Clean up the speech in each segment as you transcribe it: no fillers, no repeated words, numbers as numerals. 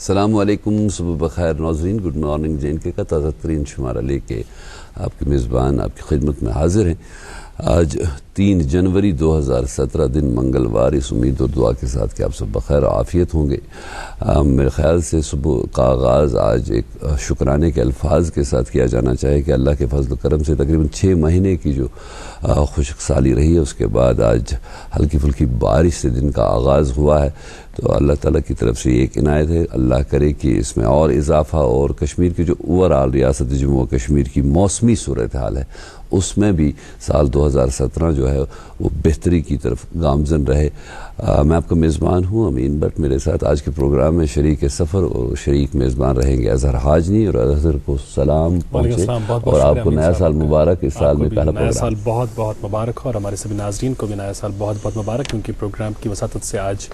السلام علیکم، صبح بخیر ناظرین. گڈ مارننگ JNK کا تازہ ترین شمارہ لے کے آپ کے میزبان آپ کی خدمت میں حاضر ہیں. آج 3 جنوری 2017 دن منگلوار، اس امید اور دعا کے ساتھ کہ آپ سب بخیر و عافیت ہوں گے. میرے خیال سے صبح کا آغاز آج ایک شکرانے کے الفاظ کے ساتھ کیا جانا چاہے کہ اللہ کے فضل و کرم سے تقریباً 6 مہینے کی جو خشک سالی رہی ہے، اس کے بعد آج ہلکی پھلکی بارش سے دن کا آغاز ہوا ہے. تو اللہ تعالیٰ کی طرف سے ایک عنایت ہے، اللہ کرے کہ اس میں اور اضافہ، اور کشمیر کی جو اوورآل ریاست جموں و کشمیر کی موسمی صورتحال ہے اس میں بھی سال 2017 جو ہے وہ بہتری کی طرف گامزن رہے. میں آپ کا میزبان ہوں امین بٹ. میرے ساتھ آج کے پروگرام میں شریک سفر اور شریک میزبان رہیں گے اظہر حاجنی. اور اظہر کو سلام پہنچے اور آپ کو نیا سال مبارک. اس سال میں پہلا نیا سال بہت بہت مبارک ہو، اور ہمارے سبھی ناظرین کو بھی نیا سال بہت بہت مبارک، کیونکہ پروگرام کی وساطت سے آج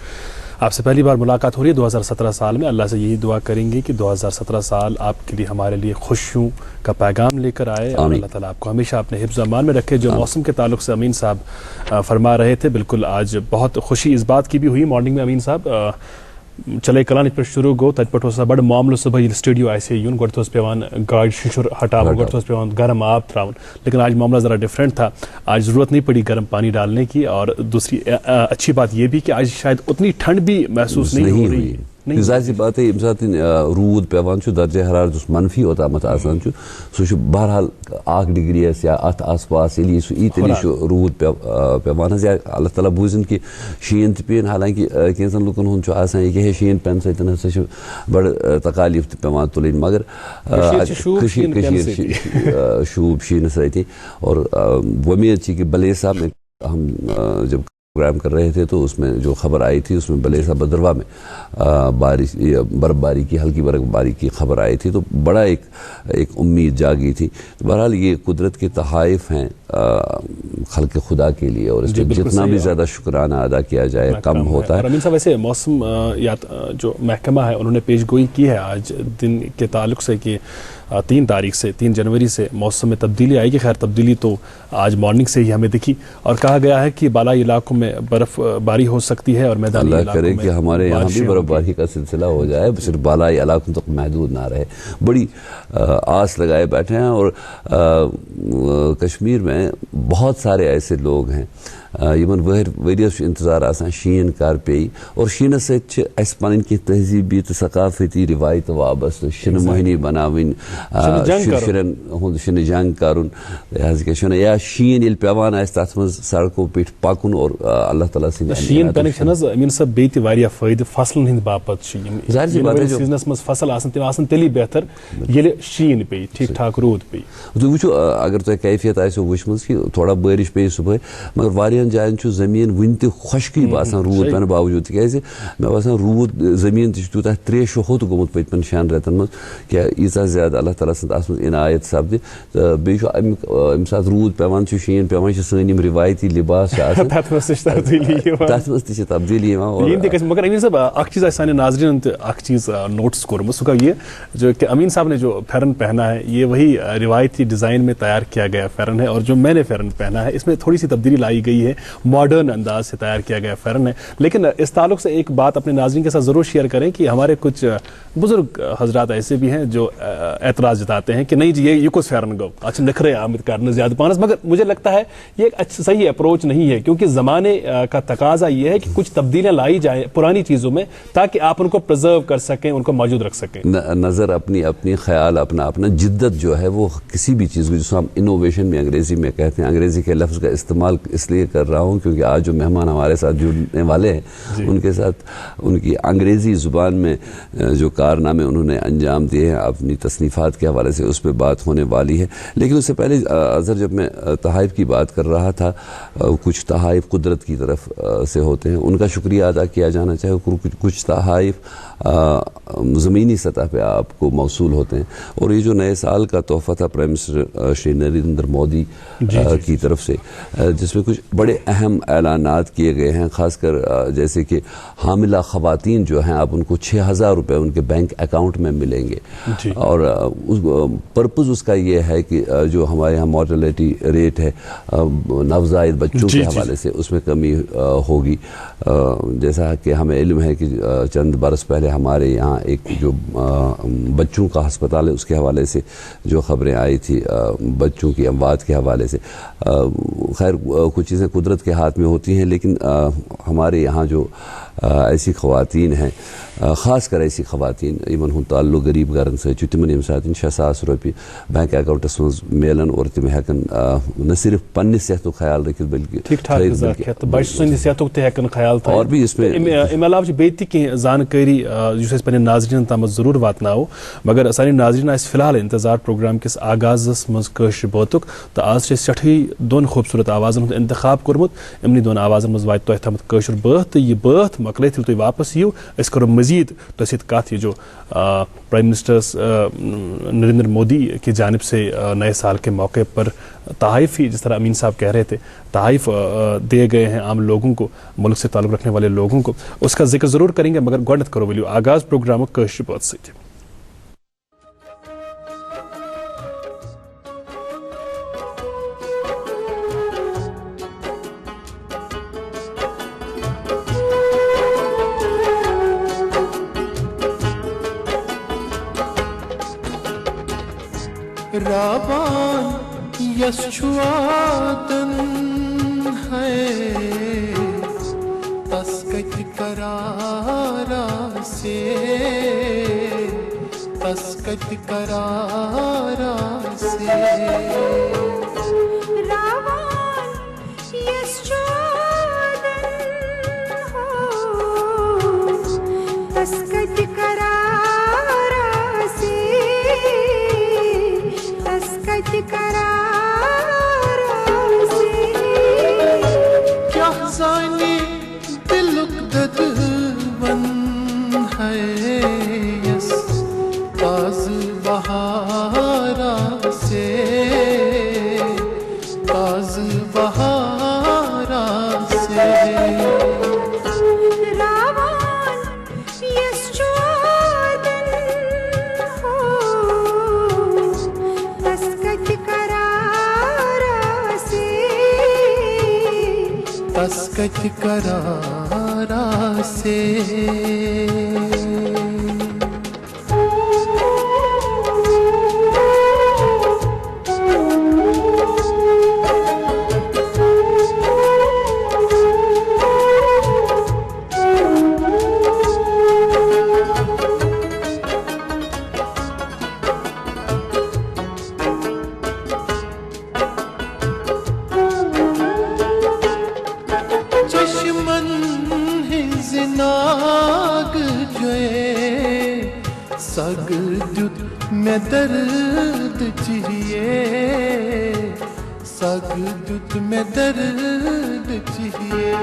آپ سے پہلی بار ملاقات ہو رہی ہے 2017 سال میں. اللہ سے یہی دعا کریں گے کہ 2017 سال آپ کے لیے ہمارے لیے خوشیوں کا پیغام لے کر آئے، اور اللہ تعالیٰ آپ کو ہمیشہ اپنے حفظ و امان میں رکھے. جو موسم کے تعلق سے امین صاحب فرما رہے تھے، بالکل آج بہت خوشی اس بات کی بھی ہوئی مارننگ میں امین صاحب. چلے کلان پہ شروع گو تت پہ بڑا معاملہ صبح یہ اسٹوڈیو آسے یون گۄڈٕ اوس پیوان گاڑی ششر ہٹاو، گۄڈٕ اوس پیوان گرم آب تراؤن، لیکن آج معاملہ ذرا ڈفرینٹ تھا. آج ضرورت نہیں پڑی گرم پانی ڈالنے کی، اور دوسری اچھی بات یہ بھی کہ آج شاید اتنی ٹھنڈ بھی محسوس نہیں ہو رہی. ظاہر سی بات ہے ییٚمہِ ساتہٕ روٗد پیوان چھُ درجہ حرارت یُس منفی اوتامتھ آسان چھُ سُہ چھُ بہرحال 1 ڈگری یا اتھ آس پاس ییٚلہِ سُہ ای تیٚلہِ چھُ روٗد پیوان حظ. یا اللہ تعالیٰ بوٗزِن کہِ شیٖن تہِ پیٚیِن، حالانکہِ کینٛژن لُکن ہُنٛد چھُ آسان یہِ کہِ ہے شیٖن پٮ۪نہٕ سۭتۍ ہسا چھُ بڑٕ تکالیف تہِ پیوان تُلٕنۍ، مگر شوٗب شیٖنہٕ سۭتی. اور وۄمید چھِ کہ بلیسا میں ہم جب پروگرام کر رہے تھے تو اس میں جو خبر آئی تھی اس میں بلیسا بدروا میں بارش برف باری کی ہلکی برف باری کی خبر آئی تھی، تو بڑا ایک امید جاگی تھی. بہرحال یہ قدرت کے تحائف ہیں خلق خدا کے لیے، اور اس میں جتنا بھی زیادہ شکرانہ ادا کیا جائے کم ہوتا ہے. اور امین صاحب ویسے موسم جو محکمہ ہے انہوں نے پیش گوئی کی ہے آج دن کے تعلق سے کہ 3 جنوری سے موسم میں تبدیلی آئے گی. خیر تبدیلی تو آج مارننگ سے ہی ہمیں دکھی، اور کہا گیا ہے کہ بالائی علاقوں میں برف باری ہو سکتی ہے، اور میدانی اللہ کرے کہ ہمارے یہاں بھی برف باری کا سلسلہ ہو جائے، صرف بالائی علاقوں تک محدود نہ رہے. بڑی آس لگائے بیٹھے ہیں. اور کشمیر میں بہت سارے ایسے لوگ ہیں یمن ؤریس انتظار آسان شین کر پی، اور شینس سۭتۍ چھِ اَسہِ پنٕنۍ کینٛہہ تہذیٖبی تہٕ ثقافتی روایتہٕ وابستہٕ. شِنہٕ مۄہنی بناوٕنۍ، شُرٮ۪ن ہُنٛد شِنہٕ جنگ کرُن، کیٛاہ چھِ وَنان، یا شیٖن ییٚلہِ پیوان آسہِ تتھ منٛز سڑکو پیٚٹھۍ پکُن. اور اللہ تعالیٰ سٕنٛدِ شیٖن پٮ۪نٕکۍ چھِنہٕ حظ امین صٲب بیٚیہِ تہِ واریاہ فٲیدٕ فصلن ہٕنٛدۍ باپتھ چھِ یِم سیٖزنس منٛز فصل آسان تِم آسان تیٚلی بہتر ییٚلہِ شیٖن پیٚیہِ، ٹھیٖک ٹھاک روٗد پیٚیہِ. تُہۍ وٕچھِو اگر تۄہہِ کیفیت آسیو وٕچھمٕژ کہِ تھوڑا بٲرِش پیٚیہِ صُبحٲے، مگر واریاہن جاین چھُ زٔمیٖن وُنہِ تہِ خۄشکی باسان روٗد پٮ۪نہٕ باوجوٗد. تِکیٛازِ مےٚ باسان روٗد زٔمیٖن تہِ چھُ تیوٗتاہ ترٛیشو ہوٚت گوٚمُت پٔتمٮ۪ن 6 رٮ۪تن منٛز کہِ ییٖژاہ زیادٕ اللہ تعالیٰ سٕنٛز اتھ منٛز عنایت سپدِ. تہٕ بیٚیہِ چھُ امیُک ییٚمہِ ساتہٕ روٗد پیوان چھُ شیٖن پیوان چھِ سٲنۍ یِم روایتی لباس چھِ آسان تتھ منٛز تہِ چھِ تبدیلی یِوان. مگر امین صاحب اکھ چیز آسہِ سانہِ ناظرین تہِ اکھ چیز نوٹس کوٚرمُت، سُہ گوٚو یہ جو کہ امین صاحب نے جو پھیرن پہنا ہے یہ وہی روایتی ڈیزائن میں تیار کیا گیا پھیرن ہے، اور جو میں نے پھیرن پہنا ہے اس میں تھوڑی سی تبدیلی لائی گئی ہے، ماڈرن انداز سے تیار کیا گیا پھیرن ہے. لیکن اس تعلق سے ایک بات اپنے ناظرین کے ساتھ ضرور شیئر کریں کہ ہمارے کچھ بزرگ حضرات ایسے بھی ہیں جو اعتراض جتاتے ہیں کہ نہیں جی یہ کچھ پھیرن گو اچھا نکھرے آمد کرنے زیادہ پانس. مگر مجھے لگتا ہے یہ ایک صحیح اپروچ نہیں ہے، کیونکہ زمانے کا تقاضا یہ ہے کہ کچھ تبدیلیاں لائی جائیں پرانی چیزوں میں تاکہ آپ ان کو پرزرو کر سکیں، ان کو موجود رکھ سکیں. نظر اپنی خیال اپنا جدت جو ہے وہ کسی بھی چیز کو، جس کو ہم انوویشن میں انگریزی میں کہتے ہیں، انگریزی کے لفظ کا استعمال اس لیے کر رہا ہوں کیونکہ آج جو مہمان ہمارے ساتھ جڑنے والے ہیں ان کے ساتھ ان کی انگریزی زبان میں جو کارنامے انہوں نے انجام دیے ہیں اپنی تصنیفات کے حوالے سے اس پہ بات ہونے والی ہے. لیکن اس سے پہلے اظہر جب میں تحائف کی بات کر رہا تھا، کچھ تحائف قدرت کی طرف سے ہوتے ہیں، ان کا شکریہ ادا کیا جانا چاہے. کچھ تحائف زمینی سطح پہ آپ کو موصول ہوتے ہیں، اور یہ جو نئے سال کا تحفہ تھا پرائم منسٹر شری نریندر مودی کی طرف سے، جس میں کچھ بڑے اہم اعلانات کیے گئے ہیں، خاص کر جیسے کہ حاملہ خواتین جو ہیں اب ان کو 6,000 روپے ان کے بینک اکاؤنٹ میں ملیں گے، اور پرپز اس کا یہ ہے کہ جو ہمارے یہاں مورٹلٹی ریٹ ہے نوزائیدہ بچوں کے حوالے سے اس میں کمی ہوگی. جیسا کہ ہمیں علم ہے کہ چند برس پہلے ہمارے یہاں ایک جو بچوں کا ہسپتال ہے اس کے حوالے سے جو خبریں آئی تھی بچوں کی اموات کے حوالے سے. خیر کچھ چیزیں قدرت کے ہاتھ میں ہوتی ہیں، لیکن ہمارے یہاں جو ایسی خواتین ہیں، خاص کر ایسی خواتین یمن ہند تعلق غریب گھرن سی تمن یم سات 6,000 روپیہ بینک اکاؤنٹس مز ملن اور تم ہیکن نہ صرف پنہ صحت خیال رکھت بلکہ ٹھیک ٹھاک بچ سند صحت تہ ہیکن خیال تھا. اور بھی اس میں امہ علاوہ بیت کی زانکاری اس پنن ناظرین تام ضرور واتناو، مگر سانی ناظرین اس فی الحال انتظار پروگرام کس آغازس مز کٲشر بٲتُک تو آز سٹھے دون خوبصورت آوازن ہند انتخاب کورمت. امنی دون آوازن مز وات تہ تھمت کٲشر بٲتھ تو یہ بٲتھ مکلت ییٚلہِ تُہۍ واپس یِیو أسۍ کرو مزید تۄہہِ سۭتۍ کتھ یہ جو پرائم منسٹر نریندر مودی کی جانب سے نئے سال کے موقع پر تحائف ہی جس طرح امین صاحب کہہ رہے تھے تحائف دیے گئے ہیں عام لوگوں کو، ملک سے تعلق رکھنے والے لوگوں کو، اس کا ذکر ضرور کریں گے. مگر گۄڈنیٚتھ کرو ؤلِو آغاز پروگرام کٲشرِ بٲتھ سۭتۍ. رابان یس چھواتن ہے تس کت قرارا سے، تس کت قرارا سے. رابان یس چھواتن ہو تس کت قرارا کیا زانی دلک ددون ہے یس تاز بہارا سے، تاز بہارا سے. تسکت قرارا سے. سگ دیت میں درد چاہیے، سگ دیت میں درد چاہیے.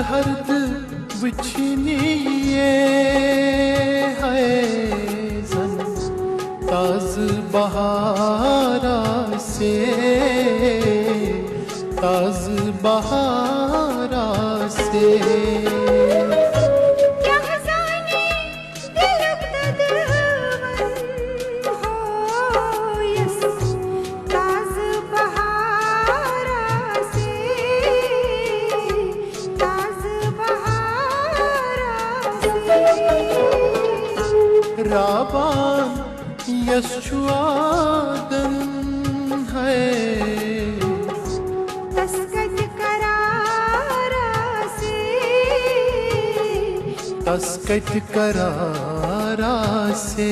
ہرد وچھنیے ہے زن تاز بہارا سے، تاز بہارا سے. رابان یس چھوادن ہے تسکت قرارا سے، تسکت قرارا سے.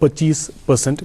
25%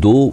2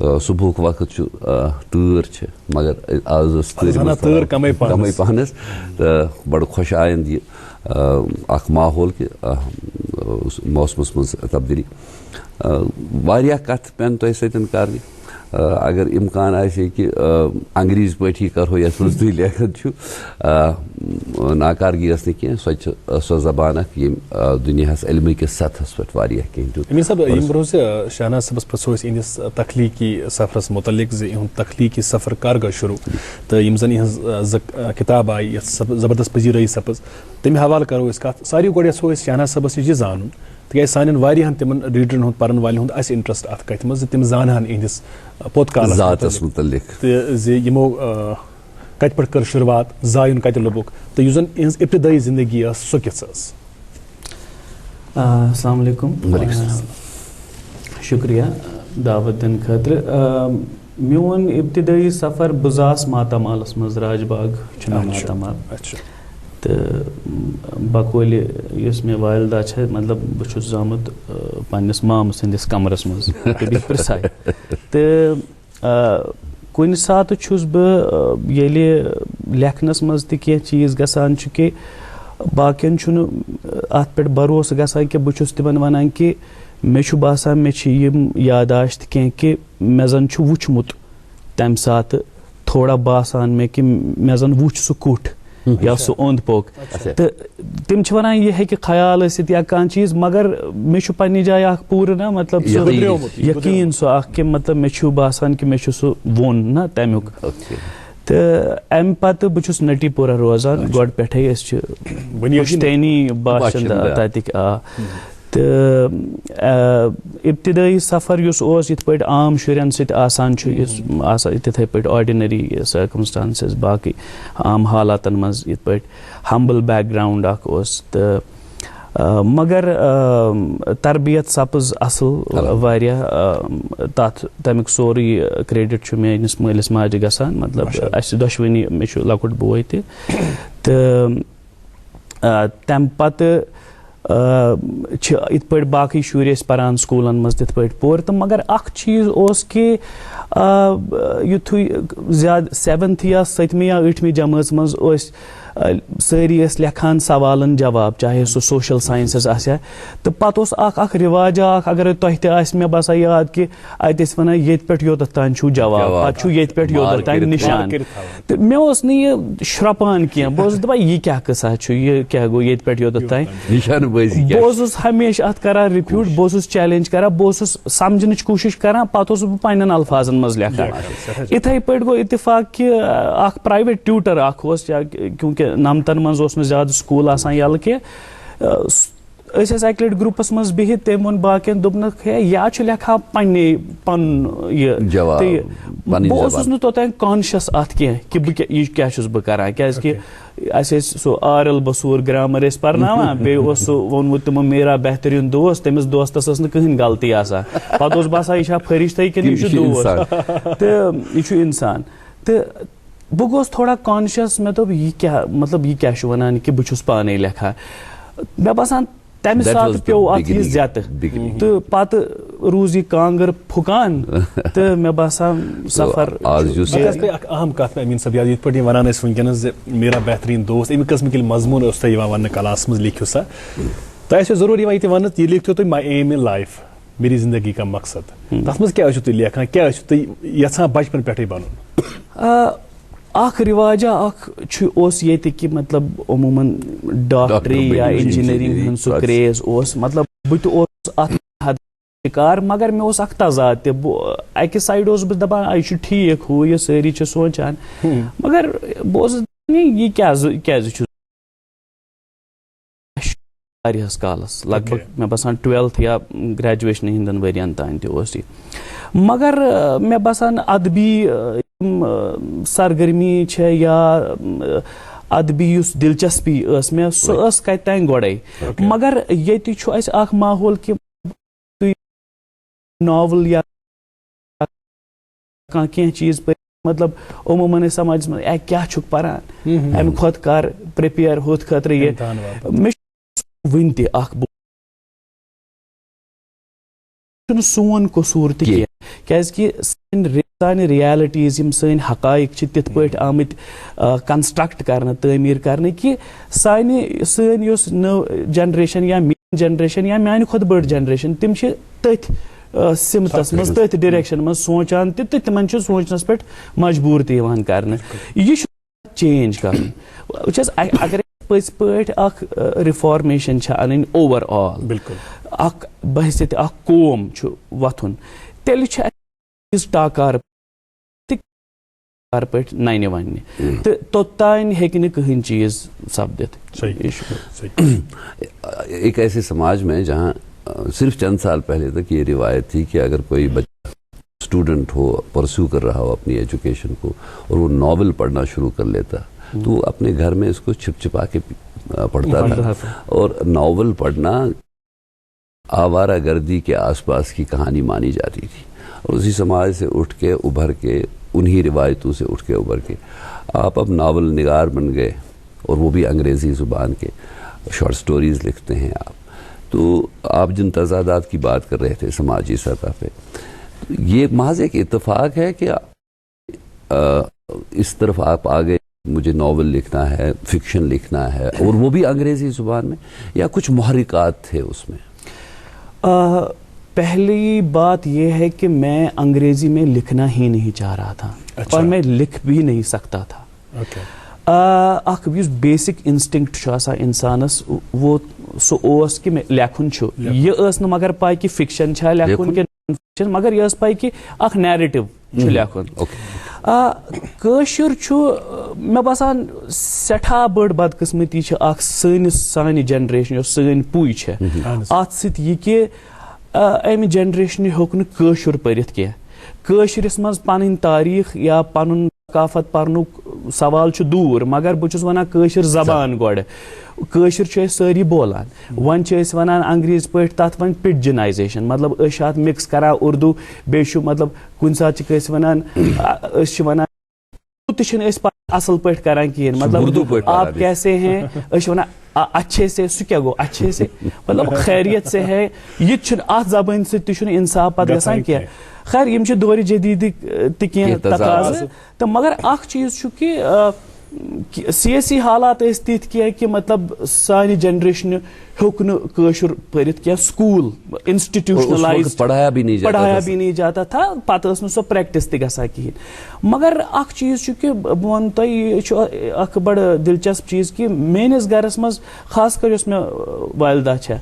صبح وقت تۭر چھِ مگر آز ٲس تۭر کمٕے پہنس تہٕ بڑٕ خۄش آیند یہِ اکھ ماحول کہِ موسمس منٛز تبدیٖلی واریاہ کتھٕ پٮ۪ن تۄہہِ سۭتۍ کرنہِ اگر امکان آسہِ کہ انگریزی پٲٹھی کرو یتھ منٛز تُہۍ لیکھان چھُ ناکارگی ٲس نہٕ کینٛہہ سۄ چھِ سۄ زبان اکھ ییٚمۍ دُنیاہس علمہٕ کِس سطحس پٮ۪ٹھ واریاہ کینٛہہ دیُت. امین صٲب ییٚمہِ برونٛہہ شہناز صٲبس پرٛژھو أسۍ یِہنٛدِس تخلیٖقی سفرس متعلق زِ یِہُنٛد تخلیٖقی سفر کر گوٚو شروٗع تہٕ یِم زن یِہٕنٛز زٕ کِتاب آیہِ یتھ زبردست پذیٖرٲیی سپٕز تمہِ حوالہٕ کرو أسۍ کتھ. ساروی گۄڈٕ یژھو أسۍ شہناز صٲبس نِش یہِ زانُن تِکیازِ سانٮ۪ن واریاہن تِمن ریڈرن ہُنٛد پرن والٮ۪ن ہُنٛد آسہِ انٹرسٹ اتھ کتھِ منٛز زِ تِم زانہن یِہنٛدِس پوٚت کالس متعلق تہٕ زِ یِمو کتہِ پٮ۪ٹھ کٔر شروعات زایُن کتہِ لوٚبُکھ تہٕ یُس زن یِہٕنٛز ابتدٲیی زندگی ٲس سۄ کِژھ ٲس. السلام علیکم. شکریہ دعوت دِنہٕ خٲطرٕ. میون ابتدٲیی سفر بہٕ زاس ماتامالس منٛز راج باغ چھُ مےٚ ماتامال تہٕ بقولہِ یُس مےٚ والدہ چھےٚ مطلب بہٕ چھُس زامُت پنٛنِس مامہٕ سٕنٛدِس کمرس منٛز پرٛژھاے تہٕ کُنہِ ساتہٕ چھُس بہٕ ییٚلہِ لیکھنس منٛز تہِ کینٛہہ چیٖز گژھان چھُ کہِ باقین چھُنہٕ اتھ پٮ۪ٹھ بروسہٕ گژھان کہِ بہٕ چھُس تِمن ونان کہِ مےٚ چھُ باسان مےٚ چھِ یِم یاداشت کینٛہہ کہِ مےٚ زن چھُ وٕچھمُت تمہِ ساتہٕ تھوڑا باسان مےٚ کہِ مےٚ زن وٕچھ سُہ کُٹھ یا سُہ اوٚنٛد پوٚک تہٕ تِم چھِ ونان یہِ ہیٚکہِ خیال ٲسِتھ یا کانٛہہ چیٖز مگر مےٚ چھُ پننہِ جایہِ اکھ پوٗرٕ نا مطلب یقیٖن سُہ اکھ کہِ مطلب مےٚ چھُ باسان کہِ مےٚ چھُ سُہ ووٚن نا تمیُک. تہٕ امہِ پتہٕ بہٕ چھُس نٹی پورہ روزان گۄڈٕ پٮ۪ٹھے أسۍ چھِ پُشتینی باشنٛدٕ تتِکۍ آ تہٕ ابتدٲیی سفر یُس اوس یِتھ پٲٹھۍ عام شُرٮ۪ن سۭتۍ آسان چھُ یُس آسان تِتھٕے پٲٹھۍ آرڈِنری سرکمسٹانسز باقٕے عام حالاتن منٛز یِتھ پٲٹھۍ ہمبل بیک گراوُنٛڈ اکھ اوس تہٕ مگر تربیت سپٕز اصٕل واریاہ تتھ تمیُک سورُے کریڈٹ چھُ میٲنِس مٲلِس ماجہِ گژھان مطلب اسہِ دۄشوٕنی مےٚ چھُ لۄکُٹ بوے تہِ تہٕ تمہِ پتہٕ چھِ یِتھ پٲٹھۍ باقٕے شُرۍ ٲسۍ پران سکوٗلن منٛز تِتھ پٲٹھۍ پوٚر تہٕ مگر اکھ چیٖز اوس کہِ یُتھُے زیادٕ 7th یا 7مہِ یا 8مہِ جمٲژ منٛز ٲسۍ سٲری ٲسۍ لیکھان سوالن جواب چاہے سُہ سوشل ساینسز آسہِ ہا تہٕ پتہٕ اوس اکھ رِواجا اکھ اگرے تۄہہِ تہِ آسہِ مےٚ باسان یاد کہِ اتہِ ٲسۍ ونان ییٚتہِ پٮ۪ٹھ یوٚتتھ تانۍ چھُو جواب پتہٕ چھُ ییٚتہِ پٮ۪ٹھ یوٚتتھ تانۍ نِشان تہٕ مےٚ اوس نہٕ یہِ شرٛۄپان کینٛہہ بہٕ اوسُس دپان یہِ کیٛاہ قٕصہ چھُ یہِ کیٛاہ گوٚو ییٚتہِ پٮ۪ٹھ یوٚتتھ تانۍ بہٕ اوسُس ہمیشہِ اتھ کران رِپیوٗٹ بہٕ اوسُس چیلینج کران بہٕ اوسُس سمجھنٕچ کوٗشش کران پتہٕ اوسُس بہٕ پننٮ۪ن الفاظن منٛز لیکھان یِتھٕے پٲٹھۍ گوٚو اتفاق کہِ اکھ پرایویٹ ٹیوٗٹر اکھ اوس یا کیونکہِ نمتن منٛز اوس نہٕ زیادٕ سکوٗل آسان یَلہٕ کینٛہہ أسۍ ٲسۍ اکہِ لٹہِ گرُپس منٛز بِہِتھ تٔمۍ ووٚن باقین دوٚپنکھ ہے یا چھُ لیکھان پنُن یہِ تہٕ بہٕ اوسُس نہٕ توٚتانۍ کانشیس اتھ کینٛہہ کہِ بہٕ یہِ کیٛاہ چھُس بہٕ کران کیٛازِ کہِ اسہِ ٲسۍ سُہ آرل بصوٗر گرامر ٲسۍ پرناوان بیٚیہِ اوس سُہ ووٚنمُت تِمو میرا بہتریٖن دوست تٔمِس دوستس ٲس نہٕ کٕہٕنۍ غلطی آسان پتہٕ اوس باسان یہِ چھا فرشتٕے کِنہٕ یہِ چھُ دوست تہٕ یہِ چھُ انسان تہٕ بہٕ گوٚوُس تھوڑا کانشیس مےٚ دوٚپ یہِ کیٛاہ مطلب یہِ کیٛاہ چھُ ونان کہِ بہٕ چھُس پانے لیکھان مےٚ باسان تمہِ ساتہٕ پیوٚو اتھ یہِ زیتہٕ تہٕ پتہٕ روٗز یہِ کانٛگٕر پھُکان تہٕ مےٚ باسان سفر اکھ اہم کتھ مےٚ أمیٖن صٲب یاد یِتھ پٲٹھۍ یِم ونان ٲسۍ وٕنکیٚنس زِ میرا بہتریٖن دوست اَمہِ قٕسمٕکۍ ییٚلہِ مضموٗن اوس تۄہہِ یِوان وننہٕ کلاس منٛز لیکھِو سا تۄہہِ آسیو ضروٗر یِوان یہِ وننہٕ یہِ لیکھِو تُہۍ ماے ایم اِن لایف میری زندگی کا مقصد تتھ منٛز کیٛاہ ٲسِو تُہۍ لیکھان کیٛاہ ٲسِو تُہۍ یژھان بچپن پٮ۪ٹھٕے بنُن. اکھ رِواجا اکھ چھُ اوس ییٚتہِ کہِ مطلب عموٗمن ڈاکٹری یا انجینئرنگ ہُنٛد سُہ کریز اوس مطلب بہٕ تہِ اوسُس اتھ شِکار مگر مےٚ اوس اکھ تضاد تہِ بہٕ اکہِ سایڈٕ اوسُس بہٕ دپان یہِ چھُ ٹھیٖک ہُہ یہِ سٲری چھِ سونٛچان مگر بہٕ اوسُس دپان یہِ کیٛازِ چھُ واریاہس کالس لگ بگ مےٚ باسان 12th یا گریجویشنہِ ہِنٛدٮ۪ن ؤرین تانۍ تہِ اوس یہِ مگر مےٚ باسان ادبی سرگرمی چھےٚ یا ادبی یُس دلچسپی ٲس مےٚ سۄ ٲس کتہِ تانۍ گۄڈے مگر ییٚتہِ چھُ اسہِ اکھ ماحول کہِ تُہۍ ناول یا کانٛہہ کینٛہہ چیٖز پٔرِتھ مطلب عموٗمن ٲسۍ سماجس منٛز اے کیٛاہ چھُکھ پران امہِ کھۄتہٕ کر پرٛیپیر ہُتھ خٲطرٕ یہِ مےٚ چھُ وُنہِ تہِ اکھ چھُنہٕ سون قصوٗر تہِ کینٛہہ کیٛازِکہِ سانہِ ریالٹیٖز یِم سٲنۍ حقایق چھِ تِتھ پٲٹھۍ آمٕتۍ کنسٹرکٹ کرنہٕ تعمیٖر کرنہٕ کہِ سٲنۍ یۄس نٔو جنریشن یا میٲنۍ جنریشن یا میانہِ کھۄتہٕ بٔڑ جنریشن تِم چھِ تٔتھۍ سمتس منٛز تٔتھۍ ڈریکشن منٛز سونچان تہِ تہٕ تِمن چھُ سونچنس پٮ۪ٹھ مجبوٗر تہِ یِوان کرنہٕ یہِ چھُ چینج کرُن وٕچھ حظ اگر پٔزۍ پٲٹھۍ اکھ رِفارمیشن چھِ انٕنۍ اوور آل اکھ بحثیت اکھ قوم چھُ وۄتھُن تیٚلہِ چھِ اَسہِ ٹاکار پٲٹھۍ ننہِ وَننہِ تہٕ توٚتانۍ ہیٚکہِ نہٕ کٕہٕنۍ چیٖز سپدِتھ. ایک ایسے سماج میں جہاں صرف چند سال پہلے تک یہ روایت تھی کہ اگر کوئی بچہ اسٹوڈنٹ ہو پرسو کر رہا ہو اپنی ایجوکیشن کو اور وہ ناول پڑھنا شروع کر لیتا تو وہ اپنے گھر میں اس کو چھپ چھپا کے پڑھتا تھا اور ناول پڑھنا آوارہ گردی کے آس پاس کی کہانی مانی جاتی تھی اور اسی سماج سے اٹھ کے ابھر کے انہی روایتوں سے اٹھ کے ابھر کے آپ اب ناول نگار بن گئے اور وہ بھی انگریزی زبان کے شارٹ سٹوریز لکھتے ہیں آپ. تو آپ جن تضادات کی بات کر رہے تھے سماجی سطح پہ یہ محض ایک اتفاق ہے کہ اس طرف آپ آگے مجھے ناول لکھنا ہے فکشن لکھنا ہے اور وہ بھی انگریزی زبان میں یا کچھ محرکات تھے اس میں؟ پہلی بات یہ ہے کہ میں انگریزی میں لکھنا ہی نہیں چاہ رہا تھا اور میں لکھ بھی نہیں سکتا تھا. اکھ یُس بیسک انسٹنکٹ چھُ آسان انسانس وہ سُہ اوس کہ لیکھُن چھُ یہ ٲس نہٕ مگر پاے کہ فکشن چھا لیکھُن کہ نان فکشن مگر یہ ٲس پاے کہ اکھ نیریٹو چھُ لیکھُن. کٲشُر چھُ مےٚ باسان سٮ۪ٹھاہ بٔڑ بدقٕسمتی چھِ اکھ سانہِ جنریشن یۄس سٲنۍ پُے چھےٚ اتھ سۭتۍ یہِ کہِ امہِ جنریشنہِ ہیوٚک نہٕ کٲشُر پٔرِتھ کینٛہہ کٲشرِس منٛز پنٕنۍ تاریٖخ یا پنُن ثقافت پرنُک سوال چھُ دوٗر مگر بہٕ چھُس ونان کٲشِر زبان گۄڈٕ کٲشُر چھِ أسۍ سٲری بولان وۄنۍ چھِ أسۍ ونان انگریزی پٲٹھۍ تتھ وۄنۍ پِڈجنایزیشن مطلب أسۍ چھِ اتھ مِکس کران اردو بیٚیہِ چھُ مطلب کُنہِ ساتہٕ چھِکھ أسۍ ونان أسۍ چھِ ونان تہِ چھِنہٕ أسۍ پتہٕ اصل پٲٹھۍ کران کِہیٖنۍ مطلب آپ کیسے ہیں أسۍ چھِ ونان اچھے سے سُہ کیٛاہ گوٚو اچھے سے مطلب خیریت سے ہے یہِ تہِ چھُنہٕ اتھ زبٲنۍ سۭتۍ تہِ چھُنہٕ انصاف پتہٕ گژھان کینٛہہ خیر یِم چھِ دورِ جدیٖدٕکۍ تہِ کینٛہہ تقاضہٕ تہٕ مگر اکھ چیٖز چھُ کہِ سیٲسی حالات ٲسۍ تِتھۍ کینٛہہ کہِ مطلب سانہِ جنریشنہِ ہیوٚک نہٕ کٲشُر پٔرِتھ کینٛہہ سکوٗل انسٹِٹیوشنلایز پڑھایا بھی نہیں جاتا تھا پتہٕ ٲس نہٕ سۄ پریکٹس تہِ گژھان کِہیٖنۍ مگر اکھ چیٖز چھُ کہِ بہٕ وَنہٕ تۄہہِ یہِ چھُ اکھ بڑٕ دلچسپ چیٖز کہِ میٲنِس گرس منٛز خاص کر یۄس مےٚ والدہ چھےٚ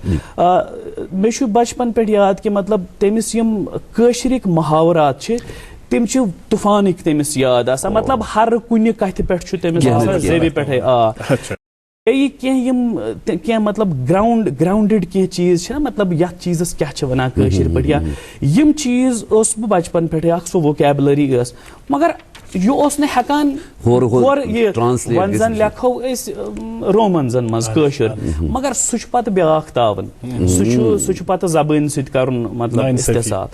مےٚ چھُ بچپن پٮ۪ٹھ یاد کہِ مطلب تٔمِس یِم کٲشرٕکۍ محاورات چھِ تِم چھِ طوفانٕکۍ تٔمِس یاد آسان مطلب ہر کُنہِ کتھِ پٮ۪ٹھ چھُ تٔمِس آسان زیوِ پٮ۪ٹھے بیٚیہِ کینٛہہ یِم کینٛہہ مطلب گراوُنڈٕڈ کینٛہہ چیٖز چھِ نا مطلب یتھ چیٖزس کیٛاہ چھِ ونان کٲشِر پٲٹھۍ یا یِم چیٖز اوسُس بہٕ بچپن پٮ۪ٹھے اکھ سۄ ووکیبلری ٲس مگر یہِ اوس نہٕ ہٮ۪کان ہورٕ یہِ وۄنۍ زن لیکھو أسۍ رومنزن منٛز کٲشُر مگر سُہ چھُ پتہٕ بیٛاکھ تاوُن سُہ چھُ پتہٕ زبٲنۍ سۭتۍ کرُن مطلب استحصال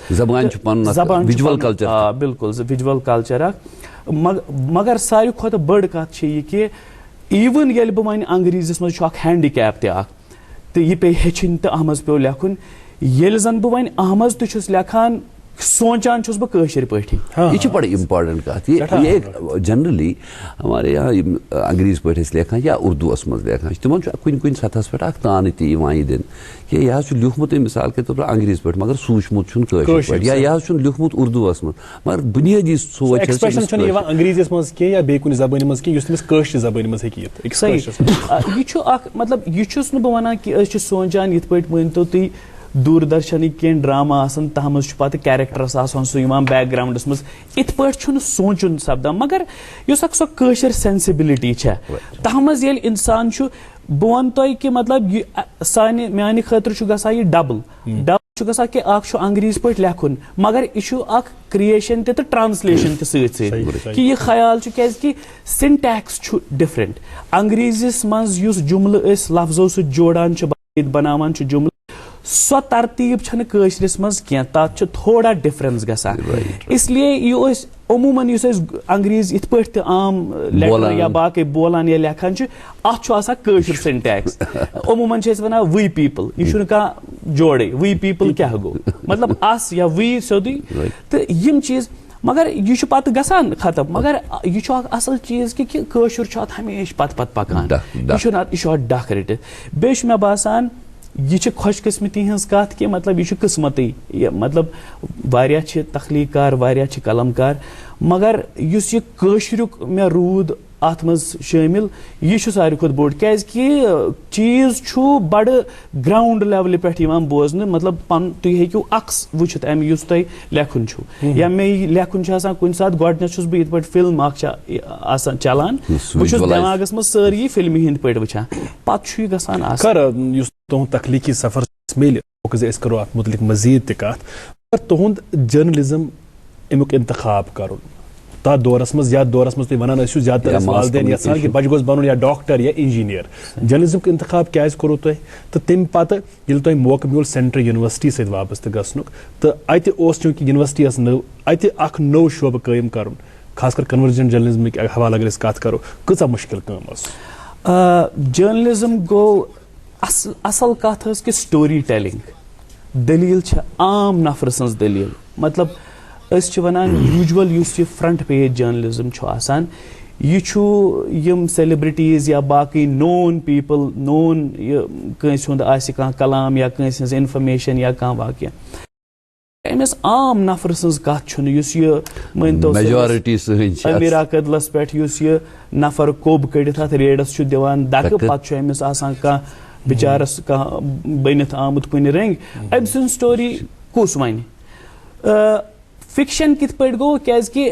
بِلکُل وِجوَل کلچر اکھ مگر ساروی کھۄتہٕ بٔڑ کتھ چھِ یہِ کہِ ایون ییٚلہِ بہٕ وۄنۍ انگریزیس منٛز چھُ اکھ ہینڈیکیپ تہِ اکھ تہٕ یہِ پیٚیہِ ہیٚچھِنۍ تہٕ اتھ منٛز پیٚو لیکھُن ییٚلہِ زن بہٕ وۄنۍ اتھ منٛز تہِ چھُس لیکھان سونچان چھُس بہٕ کٲشِر پٲٹھی یہ چھِ بڑی امپارٹنٹ کتھ یہ جنرلی ہمارے یہاں انگریزی پٲٹھۍ ٲسۍ لیکھان یا اردوٗوس منٛز لیکھان تِمن چھُ کُنہِ کُنہِ سطحس پٮ۪ٹھ اکھ تانہٕ تہِ یِوان یہِ دِنہٕ کہ یہِ حظ چھُ لیوٗکھمُت مِثال کے طور پر انگریزی پٲٹھۍ مگر سوٗنٛچمُت چھُنہٕ کٲشِر پٲٹھۍ یا یہِ حظ چھُنہٕ لیوٗکھمُت اردوٗوس منٛز مگر بُنیٲدی سونچ ایکسپریشن چھُنہٕ یِوان انگریزیس منٛز کینٛہہ یا بیٚیہِ کُنہِ زبٲنۍ منٛز کینٛہہ یُس تٔمِس کٲشرِ زبٲنۍ منٛز ہیٚکہِ یِتھ صحیح یہِ چھُ اکھ مطلب یہِ چھُس نہٕ بہٕ ونان کہِ أسۍ چھِ سونچان یِتھ پٲٹھۍ ؤنۍتو تُہۍ دوٗردرشنٕکۍ کینٛہہ ڈراما آسان تتھ منٛز چھُ پتہٕ کیریکٹرس آسان سُہ یِوان بیک گراونڈس منٛز یِتھ پٲٹھۍ چھُنہٕ سونچُن سپدان مگر یۄس اکھ سۄ کٲشِر سینسبلٹی چھےٚ تتھ منٛز ییٚلہِ انسان چھُ بہٕ ونہٕ تۄہہِ کہِ مطلب یہِ میانہِ خٲطرٕ چھُ گژھان یہِ ڈبل چھُ گژھان کہِ اکھ چھُ انگریزی پٲٹھۍ لیکھُن مگر یہِ چھُ اکھ کریشن تہِ تہٕ ٹرانسلیشن تہِ سۭتۍ سۭتۍ کہِ یہِ خیال چھُ کیازِ کہِ سِنٹیکس چھُ ڈفرنٹ انگریزیس منٛز یُس جملہٕ أسۍ لفظو سۭتۍ جوڑان چھِ بناوان چھِ جملہٕ سو ترتیب چھنہ کٲشرِس منٛز کینٛہہ تَتھ چھُ تھوڑا ڈِفرَنس گژھان اِسلیے یہِ أسۍ عموٗماً یُس أسۍ انگریٖز یِتھ پٲٹھۍ تہِ عام لیکھان یا باقٕے بولان یا لیکھان چھِ اَتھ چھُ آسان کٲشُر سِنٹیکس عموٗماً چھِ أسۍ وَنان وی پیٖپٕل یہِ چھُنہٕ کانٛہہ جوڑے وی پیٖپٕل کیٛاہ گوٚو مطلب اس یا وی سیوٚدُے تہٕ یِم چیٖز مگر یہِ چھُ پتہٕ گژھان ختم مگر یہِ چھُ اکھ اصل چیٖز کہِ کٲشُر چھُ اتھ ہمیشہِ پتہٕ پکان یہِ چھُنہٕ یہِ چھُ اتھ ڈکھ رٔٹِتھ بیٚیہِ چھُ مےٚ باسان یہ خوش قسمتی ہز کت کہ مطلب یہ قسمتی مطلب واریاہ چھ تخلیق کار واریاہ چھ قلم کار مگر اس یہ کٲشرُک مےٚ روٗد اتھ منٛز شٲمِل یہ چھُ ساروی کھۄتہٕ بوٚڑ کیازکہِ چیٖز چھُ بڑٕ گراوُنڈ لیولہِ پٮ۪ٹھ یِوان بوزنہٕ مطلب پن تُہۍ ہیٚکِو عکس وٕچھِتھ امہِ یُس تۄہہِ لیکھُن چھُ یا مےٚ لیکھُن چھُ آسان کُنہِ ساتہٕ گۄڈٕنیتھ چھُس بہٕ یِتھ پٲٹھۍ فِلم اکھ چھِ آسان چلان بہٕ چھُس دٮ۪ماغس منٛز سٲری فِلمہِ ہٕنٛدۍ پٲٹھۍ وٕچھان پتہٕ چھُ یہِ گژھان آسان یُس تُہُنٛد تخلیقی سفر میلہِ أسۍ کرو اتھ متعلق مزید تہِ کتھ مگر تُہُنٛد جرنلزم امیُک انتخاب کرُن تتھ دورس منٛز یتھ دورس منٛز تُہۍ ونان ٲسِو زیادٕ تر ٲسۍ والدین یژھان کہِ بچہِ گوٚژھ بنُن یا ڈاکٹر یا انجیٖنیر جرنلزمُک انتخاب کیازِ کوٚروٕ تۄہہِ تہٕ تمہِ پتہٕ ییٚلہِ تۄہہِ موقعہٕ میوٗل سینٹرل یونیورسٹی سۭتۍ وابستہٕ گژھنُک تہٕ اتہِ اوس چوٗنٛکہِ یونیورسٹی ٲس نٔو اتہِ اکھ نوٚو شعبہٕ قٲیِم کرُن خاص کر کنورجن جرنلزمٕکۍ حوالہٕ اگر أسۍ کتھ کرو کۭژاہ مُشکل کٲم ٲس جرنلزم گوٚو اصل کتھ ٲس کہِ سٹوری ٹیلنگ دلیٖل چھِ عام نفرٕ سٕنٛز دلیٖل مطلب أسۍ چھِ ونان یوٗجول یُس یہِ فرنٹ پیج جرنلزم چھُ آسان یہِ چھُ یِم سیلبرٹیٖز یا باقٕے نون پیٖپل نون یہِ کٲنٛسہِ ہُنٛد آسہِ کانٛہہ کلام یا کٲنٛسہِ ہٕنٛز انفارمیشن یا کانٛہہ واقعہ أمِس عام نفرٕ سٕنٛز کتھ چھُنہٕ یُس یہِ مٲنۍتو امیٖرا قدلس پٮ۪ٹھ یُس یہِ نفر کوٚب کٔڑِتھ اتھ ریڈس چھُ دِوان دکہٕ پتہٕ چھُ أمِس آسان کانٛہہ بِچارس کانٛہہ بٔنِتھ آمُت کُنہِ رٔنگۍ أمۍ سٕنٛز سٹوری کُس ونہِ فکشن کِتھ پٲٹھۍ گوٚو کیازکہِ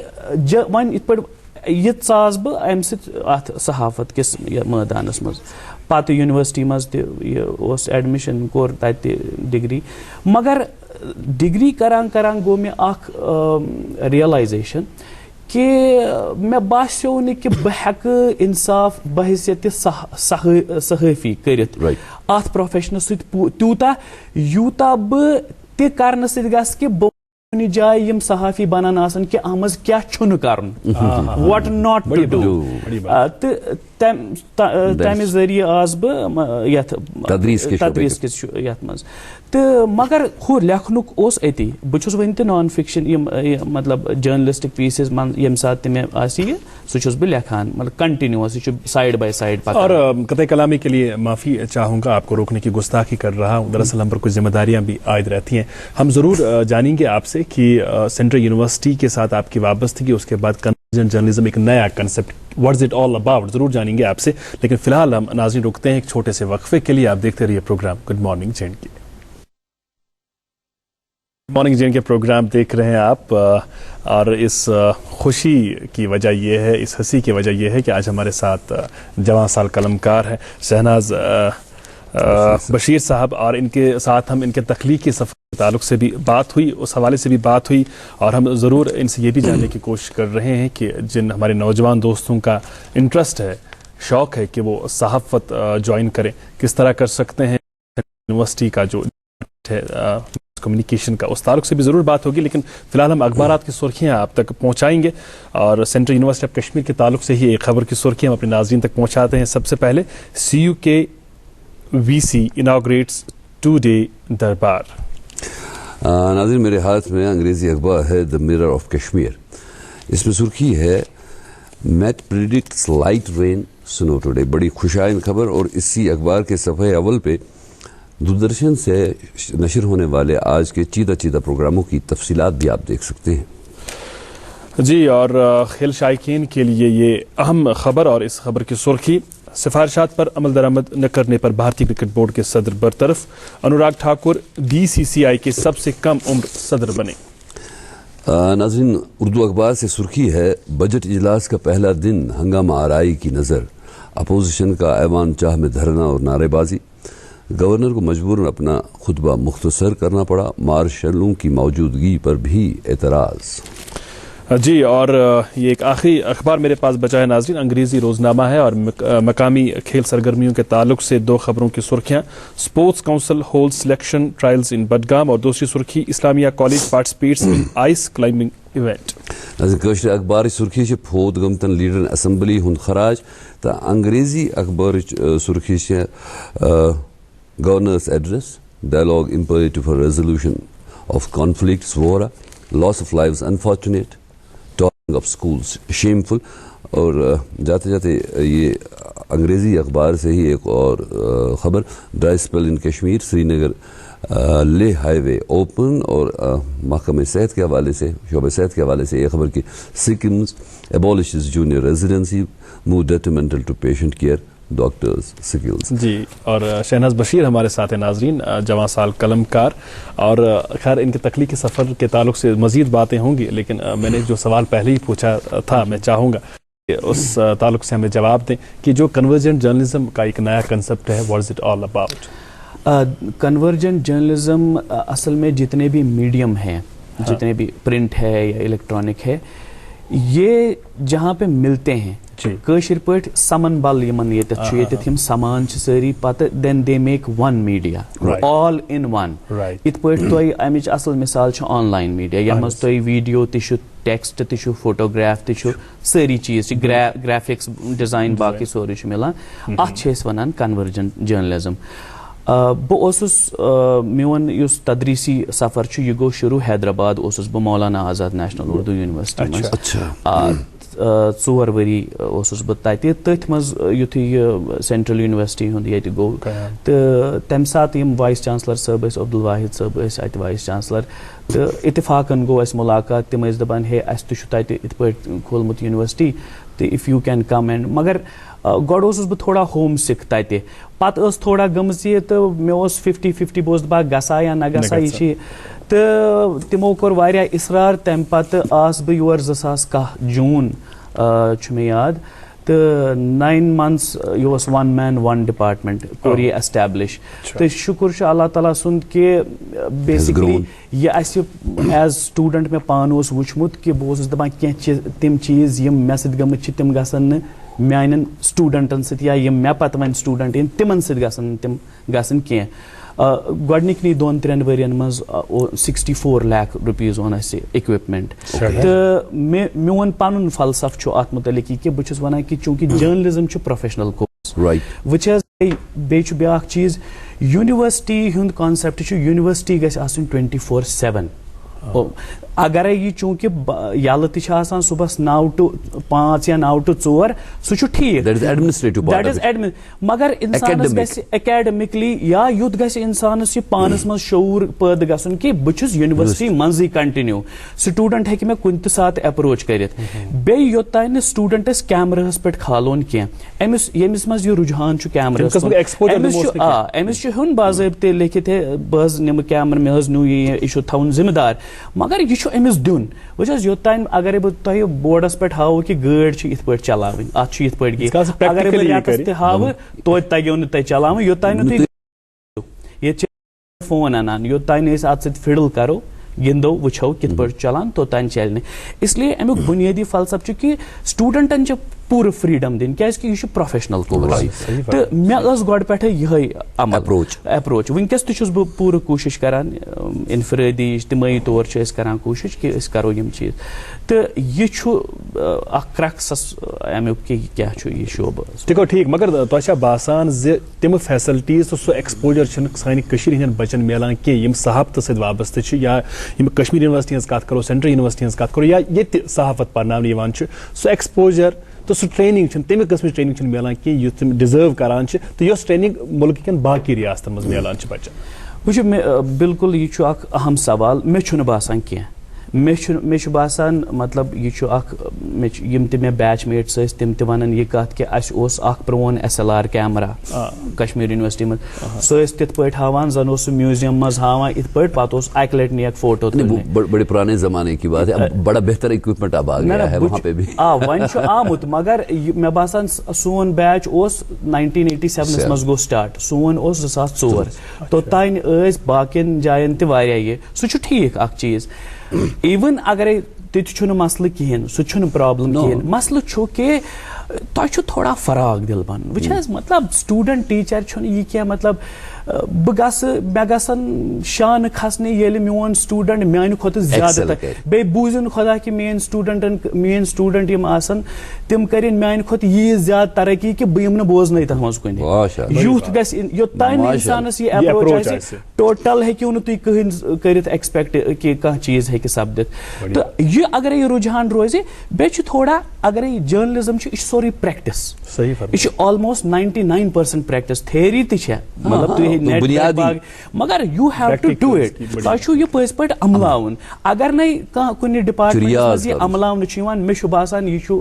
وۄنۍ یِتھ پٲٹھۍ یہِ ژاس بہٕ امہِ سۭتۍ اتھ صحافت کِس مٲدانس منٛز پتہٕ یونیورسٹی منٛز تہِ یہِ اوس ایڈمِشن کوٚر تتہِ تہِ ڈگری مگر ڈگری کران کران گوٚو مےٚ اکھ ریلایزیشن کہِ مےٚ باسیٚو نہٕ کہِ بہٕ ہٮ۪کہٕ انصاف بحیثیتہِ صحٲفی کٔرِتھ اتھ پروفیشنس سۭتۍ تیوٗتاہ یوٗتاہ بہٕ تہِ کرنہٕ سۭتۍ گژھٕ کہِ بہٕ کُنہِ جایہِ یِم صحافی بنان آسان کہِ اتھ منٛز کیٛاہ چھُنہٕ کرُن واٹ ناٹ ٹُو ڈوٗ تہٕ تمہِ ذٔریعہٕ آس بہٕ یتھ تدریٖس کِس یتھ منٛز تہٕ مگر ہُہ لیکھنُک اوس أتی بہٕ چھُس وُنہِ تہِ نان فِکشن یِم مطلب جرنلسٹک پیٖسز منٛز ییٚمہِ ساتہٕ تہِ مےٚ آسہِ یہِ سُہ چھُس بہٕ لیکھان مطلب کنٹینیوس یہ چھُ سائڈ بائی سائڈ پکان. اور قطع کلامی کے لیے معافی چاہوں گا آپ کو روکنے کی گستاخی کر رہا ہوں دراصل ہم پر کچھ ذمہ داریاں بھی عائد رہتی ہیں ہم ضرور جانیں گے آپ سے کہ سینٹرل یونیورسٹی کے ساتھ آپ کی وابستگی اس کے بعد جرنلزم ایک نیا concept what's it all about ضرور جانیں گے آپ سے لیکن فی الحال ہم ناظرین رکتے ہیں ایک چھوٹے سے وقفے کے لیے. آپ دیکھتے رہیے programme good morning J and K. Good morning J and K programme دیکھ رہے ہیں آپ اور اس خوشی کی وجہ یہ ہے اس ہنسی کی وجہ یہ ہے کہ آج ہمارے ساتھ جواں سال قلم کار ہیں شہناز بشیر صاحب اور ان کے ساتھ ہم ان کے تخلیقی سفر کے تعلق سے بھی بات ہوئی اس حوالے سے بھی بات ہوئی اور ہم ضرور ان سے یہ بھی جاننے کی کوشش کر رہے ہیں کہ جن ہمارے نوجوان دوستوں کا انٹرسٹ ہے شوق ہے کہ وہ صحافت جوائن کریں کس طرح کر سکتے ہیں یونیورسٹی کا جو ہے کمیونیکیشن کا اس تعلق سے بھی ضرور بات ہوگی لیکن فی الحال ہم اخبارات کی سرخیاں آپ تک پہنچائیں گے اور سینٹرل یونیورسٹی آف کشمیر کے تعلق سے ہی ایک خبر کی سرخیاں ہم اپنے ناظرین تک پہنچاتے ہیں. سب سے پہلے CUK VC inaugurates 2-day دربار. ناظرین میرے ہاتھ میں انگریزی اخبار ہے دا میرر آف کشمیر. اس میں سرخی ہے میٹ پریڈکٹس لائٹ رین سنو ٹوڈے. بڑی خوشائن خبر اور اسی اخبار کے صفحے اول پہ دوردرشن سے نشر ہونے والے آج کے چیدہ چیدہ پروگراموں کی تفصیلات بھی آپ دیکھ سکتے ہیں. جی اور کھیل شائقین کے لیے یہ اہم خبر اور اس خبر کی سرخی سفارشات پر عمل درآمد نہ کرنے پر بھارتی کرکٹ بورڈ کے صدر برطرف. انوراگ ٹھاکر BCCI کے سب سے کم عمر صدر بنے. ناظرین اردو اخبار سے سرخی ہے بجٹ اجلاس کا پہلا دن ہنگامہ آرائی کی نظر. اپوزیشن کا ایوان چاہ میں دھرنا اور نعرے بازی. گورنر کو مجبوراً اپنا خطبہ مختصر کرنا پڑا. مارشلوں کی موجودگی پر بھی اعتراض. جی، اور یہ ایک آخری اخبار میرے پاس بچا ہے ناظرین، انگریزی روزنامہ ہے اور مقامی کھیل سرگرمیوں کے تعلق سے 2 خبروں کی سرخیاں. Sports council hold selection trials in Budgam, اور دوسری سرخی Islamia college participates in ice climbing event. کشر اخبار سرخی پھوت گمتن لیڈرن اسمبلی ہند خراج، تو انگریزی اخبار سرخی governor's address, dialogue imperative for resolution of conflicts وارا، loss of lives unfortunate, talking of schools shameful. اور جاتے جاتے یہ انگریزی اخبار سے ہی ایک اور خبر، ڈرائی اسپیل ان کشمیر، سری نگر لے ہائی وے اوپن. اور محکمہ صحت کے حوالے سے، شعبہ صحت کے حوالے سے یہ خبر کہ SKIMS abolishes junior residency, move detrimental to patient care, doctors skills. جی، اور شہناز بشیر ہمارے ساتھ ہیں ناظرین، جواں سال قلم کار، اور خیر ان کے تخلیقی سفر کے تعلق سے مزید باتیں ہوں گی، لیکن میں نے جو سوال پہلے ہی پوچھا تھا، میں چاہوں گا کہ اس تعلق سے ہمیں جواب دیں کہ جو کنورجنٹ جرنلزم کا ایک نیا کنسپٹ ہے، what is it all about? Convergent journalism اصل میں جتنے بھی میڈیم ہیں، جتنے بھی پرنٹ ہے یا الیکٹرانک ہے، یہ جہاں پہ ملتے ہیں کاشر پٲٹھۍ سمن بل یمن ییٚتٮ۪تھ یِم سمان چھِ سٲری پتہٕ دین دے make one media all in one. یِتھ پٲٹھۍ تۄہہِ امِچ اصل مثال چھِ آن لاین میڈیا، یتھ منٛز تۄہہِ ویڈیو تہِ چھُ، ٹیکسٹ تہِ چھُ، فوٹوگراف تہِ چھُ، سٲری چیٖز چھِ، گرافکس ڈیزائن باقٕے سورُے چھُ مِلان. اتھ چھِ أسۍ ونان کنورجنٹ جرنلزم. بہٕ اوسُس میون یُس تدریٖسی سفر چھُ یہِ گوٚو شروٗع حیدرآباد اوسُس بہٕ مولانا آزاد نیشنل اردو یونیورسٹی منٛز 4 ؤری اوسُس بہٕ تَتہِ. تٔتھۍ منٛز یُتھُے یہِ سینٹرل یونیورسٹی ہُنٛد ییٚتہِ گوٚو تہٕ تَمہِ ساتہٕ یِم وایِس چانسلر صٲب ٲسۍ، عبدالواحد صٲب ٲسۍ اَتہِ وایِس چانسلر، تہٕ اتفاقن گوٚو اَسہِ مُلاقات. تِم ٲسۍ دَپان ہے اَسہِ تہِ چھُ تَتہِ یِتھ پٲٹھۍ کھوٗلمُت یونیورسٹی تہٕ if you can come and. مگر گۄڈٕ اوسُس بہٕ تھوڑا ہوم سِک تَتہِ، پتہٕ ٲس تھوڑا گٔمٕژ یہِ تہٕ مےٚ اوس 50-50 بہٕ اوسُس دَپان گژھا یا نہ گژھا، یہِ چھِ. تہٕ تِمو کوٚر واریاہ اِصرار. تَمہِ پتہٕ آس بہٕ یور 2010 جوٗن چھُ مےٚ یاد، تہٕ 9 months یہِ اوس 1 man 1 department کوٚر یہِ ایسٹیبلِش. تہٕ شُکُر چھُ اللہ تعالیٰ سُنٛد کہِ بیسِکلی یہِ اَسہِ ایز سٹوٗڈنٛٹ مےٚ پانہٕ اوس وٕچھمُت کہِ بہٕ اوسُس دَپان کینٛہہ تِم چیٖز یِم مےٚ سۭتۍ گٔمٕتۍ چھِ تِم گژھن نہٕ میانٮ۪ن سٹوٗڈنٛٹن سۭتۍ یا یِم مےٚ پتہٕ وۄنۍ سٹوٗڈنٛٹ یِن تِمن سۭتۍ گژھن نہٕ تِم گژھٕنۍ کینٛہہ. گۄڈنِکۍ 2-3 ؤرین منٛز 64 lakh rupees اوٚن اَسہِ اِکوِپمنٹ. تہٕ میون پنُن فلسفہٕ چھُ اتھ مُتعلق یہِ کہِ بہٕ چھُس ونان کہِ چوٗنٛکہِ جرنلزم چھُ پروفیشنل کورس. وٕچھ حظ بیٚیہِ چھُ بیٛاکھ چیٖز، یونیورسٹی ہُنٛد کانسیپٹ چھُ یونیورسٹی گژھِ آسٕنۍ 24/7. اگرے یہ چونکہ یلہٕ تہِ چھِ آسان صبحس 9 to 5 یا 9 to 4 سُہ چھُ ٹھیٖک، دیٹ از مگر انسانس گژھِ اکیڈمکلی یا یُتھ گژھِ انسانس یہِ پانس منٛز شعوٗر پٲدٕ گژھُن کہِ بہٕ چھُس یونیورسٹی منٛزٕے کنٹِنیو. سٹوٗڈنٹ ہیٚکہِ مےٚ کُنہِ تہِ ساتہٕ ایپروچ کٔرِتھ. بیٚیہِ یوٚتانۍ نہٕ سٹوٗڈنٹس کیمراہس پٮ۪ٹھ کھالون کینٛہہ، أمِس ییٚمِس منٛز یہِ رُجحان چھُ کیمراہس أمِس چھُ ہیوٚن باضٲبطہٕ لیکھِتھ ہے بہٕ حظ نِمہٕ کیمرا، مےٚ حظ نیوٗ یہِ چھُ تھاوُن ذمہٕ دار. مگر یہِ چھُ أمِس دیُن. وٕچھ حظ یوٚتانۍ اگرے بہٕ تۄہہِ بورڈس پٮ۪ٹھ ہاوو کہِ گٲڑۍ چھِ یِتھ پٲٹھۍ چلاوٕنۍ، اتھ چھُ یِتھ پٲٹھۍ کینٛہہ، اگرے بہٕ رٮ۪تس تہِ ہاوٕ توتہِ تگیو نہٕ تۄہہِ چلاوٕنۍ. یوٚتانۍ نہٕ تُہۍ ییٚتہِ چھِ فون انان، یوٚتانۍ نہٕ أسۍ اتھ سۭتۍ فِڈل کرو، گِنٛدو، وٕچھو کِتھ پٲٹھۍ چلان، توٚتانۍ چلہِ نہٕ. اسلیے امیُک بُنیٲدی فلسفہٕ چھُ کہِ سٹوٗڈنٹن چھِ پوٗرٕ فریڈم دِنۍ کیازِ یہِ چھُ پروفیشنل کورس. تہٕ مےٚ ٲس گۄڈٕ پٮ۪ٹھے یِہے اپروچ. وٕنکیٚس تہِ چھُس بہٕ پوٗرٕ کوٗشش کران، انفرٲدی اجتمٲعی طور چھِ أسۍ کران کوٗشش کہِ أسۍ کرو یِم چیٖز. تہٕ یہِ چھُ اکھ کرٛکسس امیُک کہِ کیاہ چھُ یہِ شعبہٕ. تہِ گوٚو ٹھیٖک، مگر تۄہہِ چھا باسان زِ تِم فیسلٹیٖز تہٕ سُہ ایکسپوجر چھُنہٕ سانہِ کٔشیٖرِ ہٕنٛدٮ۪ن بچن میلان کینٛہہ یِم صحافتہٕ سۭتۍ وابستہٕ چھِ، یا یِم کشمیٖر یونیورسٹی ہٕنٛز کتھ کرو، سینٹرل یونیورسٹی ہٕنٛز کتھ کرو، یا ییٚتہِ صحافت پرناونہٕ یِوان چھُ، سُہ ایکسپوجر تہٕ سُہ ٹریننگ چھنہٕ تمہِ قٕسمٕچ ٹریننگ چھنہٕ میلان کینٛہہ یُس تِم ڈِزٲرو کران چھِ، تہٕ یۄس ٹریننگ مُلکہٕ کٮ۪ن باقٕے ریاستن منٛز میلان چھِ بچن. وٕچھو بالکل یہِ چھُ اکھ اہم سوال. مےٚ چھُنہٕ باسان کینٛہہ. مےٚ چھُ باسان مطلب یہِ چھُ اکھ یِم تہِ مےٚ بیچ میٹس ٲسۍ تِم تہِ ونان یہِ کتھ کہِ اسہِ اوس اکھ پرون SLR کیمرا کشمیٖر یونیورسٹی منٛز. سُہ ٲسۍ تِتھ پٲٹھۍ ہاوان زن اوس سُہ میوٗزیم منٛز ہاوان یِتھ پٲٹھۍ، پتہٕ اوس اکہِ لٹہِ نِیَکھ فوٹو. بڑے پرانے زمانے کی بات ہے، بڑا بہتر اکوپمنٹ اب آ گیا ہے وہاں پہ بھی. وۄنۍ چھُ آمُت، مگر مےٚ باسان سون بیچ اوس 1987 منٛز گوٚو سٹارٹ، سون اوس 2004. توٚتانۍ ٲسۍ باقین جاین تہِ واریاہ یہِ. سُہ چھُ ٹھیٖک اکھ چیٖز. ایون اگرے تہِ چھُنہٕ مسلہٕ کِہیٖنۍ سُہ چھُنہٕ پرابلم کِہیٖنۍ مسلہٕ چھُ کہِ تۄہہِ چھُ تھوڑا فراق دِل بن وٕچھ حظ مطلب سٹوٗڈنٛٹ ٹیٖچر چھُنہٕ یہِ کینٛہہ مطلب بہٕ گژھٕ مےٚ گژھن شانہٕ کھسنہِ ییٚلہِ میون سٹوٗڈنٛٹ میانہِ کھۄتہٕ زیادٕ بیٚیہِ بوٗزِن خۄدا کہِ میٲنۍ سٹوٗڈنٛٹ یِم آسن تِم کٔرِنۍ میانہِ کھۄتہٕ ییٖژ زیادٕ ترقی کہِ بہٕ یِم نہٕ بوزنٕے تتھ منٛز کُنہِ یوٗتھ گژھِ یوٚتانۍ نہٕ اِنسانس یہِ اپروچ آسہِ ٹوٹل ہیٚکِو نہٕ تُہۍ کٕہٕنۍ کٔرِتھ ایکسپیکٹ کہِ کانٛہہ چیٖز ہیٚکہِ سپدِتھ تہٕ یہِ اگرے یہِ رُجحان روزِ بیٚیہِ چھُ تھوڑا اگرے یہِ جٔرنلزم چھُ یہِ چھُ سورُے پریکٹِس یہِ چھُ آلموسٹ 99% پریکٹِس تھیری تہِ چھےٚ مطلب تُہۍ مگر یوٗ ہیو ٹُو ڈوٗ اِٹ تۄہہِ چھُو یہِ پٔزۍ پٲٹھۍ عملاوُن اگر نَے کانٛہہ کُنہِ ڈپارٹمنٹس منٛز یہِ عملاونہٕ چھُ یِوان مےٚ چھُ باسان یہِ چھُ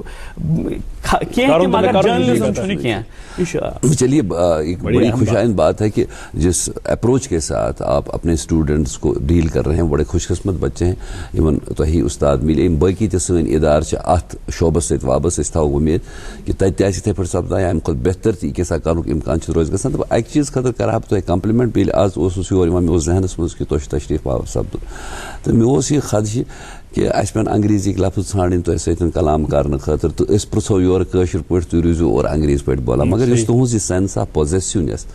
کینٛہہ تہِ مگر جرنلزم چھُنہٕ کینٛہہ یہ چھُ. چلیے ایک بڑی خوشائند بات ہے کہ جس اپروچ کے ساتھ آپ اپنے اسٹوڈنٹس کو ڈیل کر رہے ہیں بڑے خوش قسمت بچے ہیں ایون تۄہہِ استاد مِلے باقی تہِ سٲنۍ ادارٕ چھِ اتھ شعبس سۭتۍ وابستہٕ أسۍ تھاوو اُمید کہ تتہِ تہِ آسہِ یِتھے پٲٹھۍ سپدان یا امہِ کھۄتہٕ بہتر تہِ یہِ کیٛاہ کرنُک اِمکان چھُ روزِ گژھان تہٕ اکہِ چیٖز خٲطرٕ کرٕ ہا بہٕ تۄہہِ کمپلمنٹ ییٚلہِ آز اوسُس یور یِوان مےٚ اوس ذہنس منٛز کہِ تۄہہِ چھُ تشریٖف آور سپدُن تہٕ مےٚ اوس یہِ خدشہِ کہ اَسہِ پٮ۪ن انگریزیِکۍ لفظ ژھانڈٕنۍ تۄہہِ سۭتۍ کلام کرنہٕ خٲطرٕ تہٕ أسۍ پرٛژھو یورٕ کٲشِر پٲٹھۍ تُہۍ روٗزِو اورٕ انگریزی پٲٹھۍ بولان مگر یُس تُہٕنٛز یہِ سینس آف پوزیسِونیس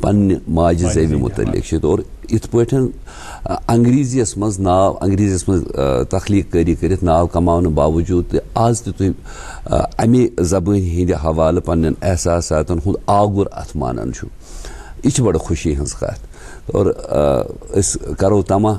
پننہِ ماجہِ زیوِ متعلق چھِ اور یِتھ پٲٹھۍ انگریزیس منٛز ناو انگریزیس منٛز تخلیٖق کٲری کٔرِتھ ناو کماونہٕ باوجوٗد تہِ آز تہِ تُہۍ امے زبٲنۍ ہٕنٛدِ حوالہٕ پننٮ۪ن احساساتن ہُنٛد آگُر اتھ مانان چھُ یہِ چھِ بڑٕ خوشی ہٕنٛز کتھ اور أسۍ کرو تماہ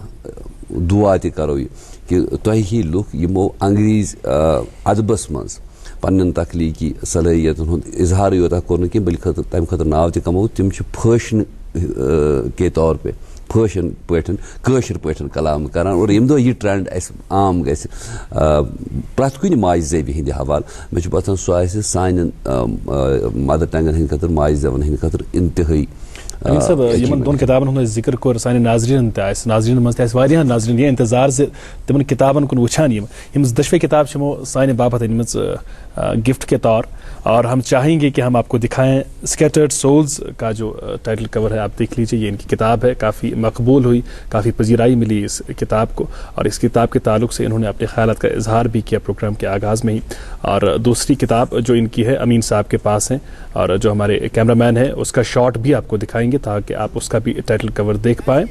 دعا تہِ کرو یہِ کہ تۄہہِ ہی لُکھ یِمو انگریز ادبس منٛز پننٮ۪ن تخلیٖقی صلٲحیتن ہُنٛد اظہارٕے یوتاہ کوٚر نہٕ کینٛہہ بلکہِ تمہِ خٲطرٕ ناو تہِ کموو تِم چھِ فٲشنہٕ کے طور پہ فٲشن پٲٹھۍ کٲشِر پٲٹھۍ کلام کران اور ییٚمہِ دۄہ یہِ ٹرینڈ اسہِ عام گژھِ پرٛٮ۪تھ کُنہِ ماجہِ زیوِ ہٕنٛدِ حوالہٕ مےٚ چھُ باسان سُہ آسہِ سانٮ۪ن مدر ٹنگن ہٕنٛدِ خٲطرٕ ماجہِ زیوَن ہٕنٛدِ خٲطرٕ انتہٲیی. امین صٲب یِمن دۄن کِتابن ہُنٛد ذِکر کوٚر سانٮ۪ن ناظریٖنن تہِ آسہِ ناظریٖنن منٛز تہِ آسہِ واریاہن ناظریٖن یہِ انتظار زِ تِمن کِتابن کُن وٕچھان یِم دۄشوے کِتاب چھِ یِمو سانہِ باپتھ أنمٕژ گفٹ کے طور اور ہم چاہیں گے کہ ہم آپ کو دکھائیں اسکیٹرڈ سولز کا جو ٹائٹل کور ہے آپ دیکھ لیجیے یہ ان کی کتاب ہے کافی مقبول ہوئی کافی پذیرائی ملی اس کتاب کو اور اس کتاب کے تعلق سے انہوں نے اپنے خیالات کا اظہار بھی کیا پروگرام کے آغاز میں ہی. اور دوسری کتاب جو ان کی ہے امین صاحب کے پاس ہیں اور جو ہمارے کیمرہ مین ہے اس کا شارٹ بھی آپ کو دکھائیں گے تاکہ آپ اس کا بھی ٹائٹل کور دیکھ پائیں.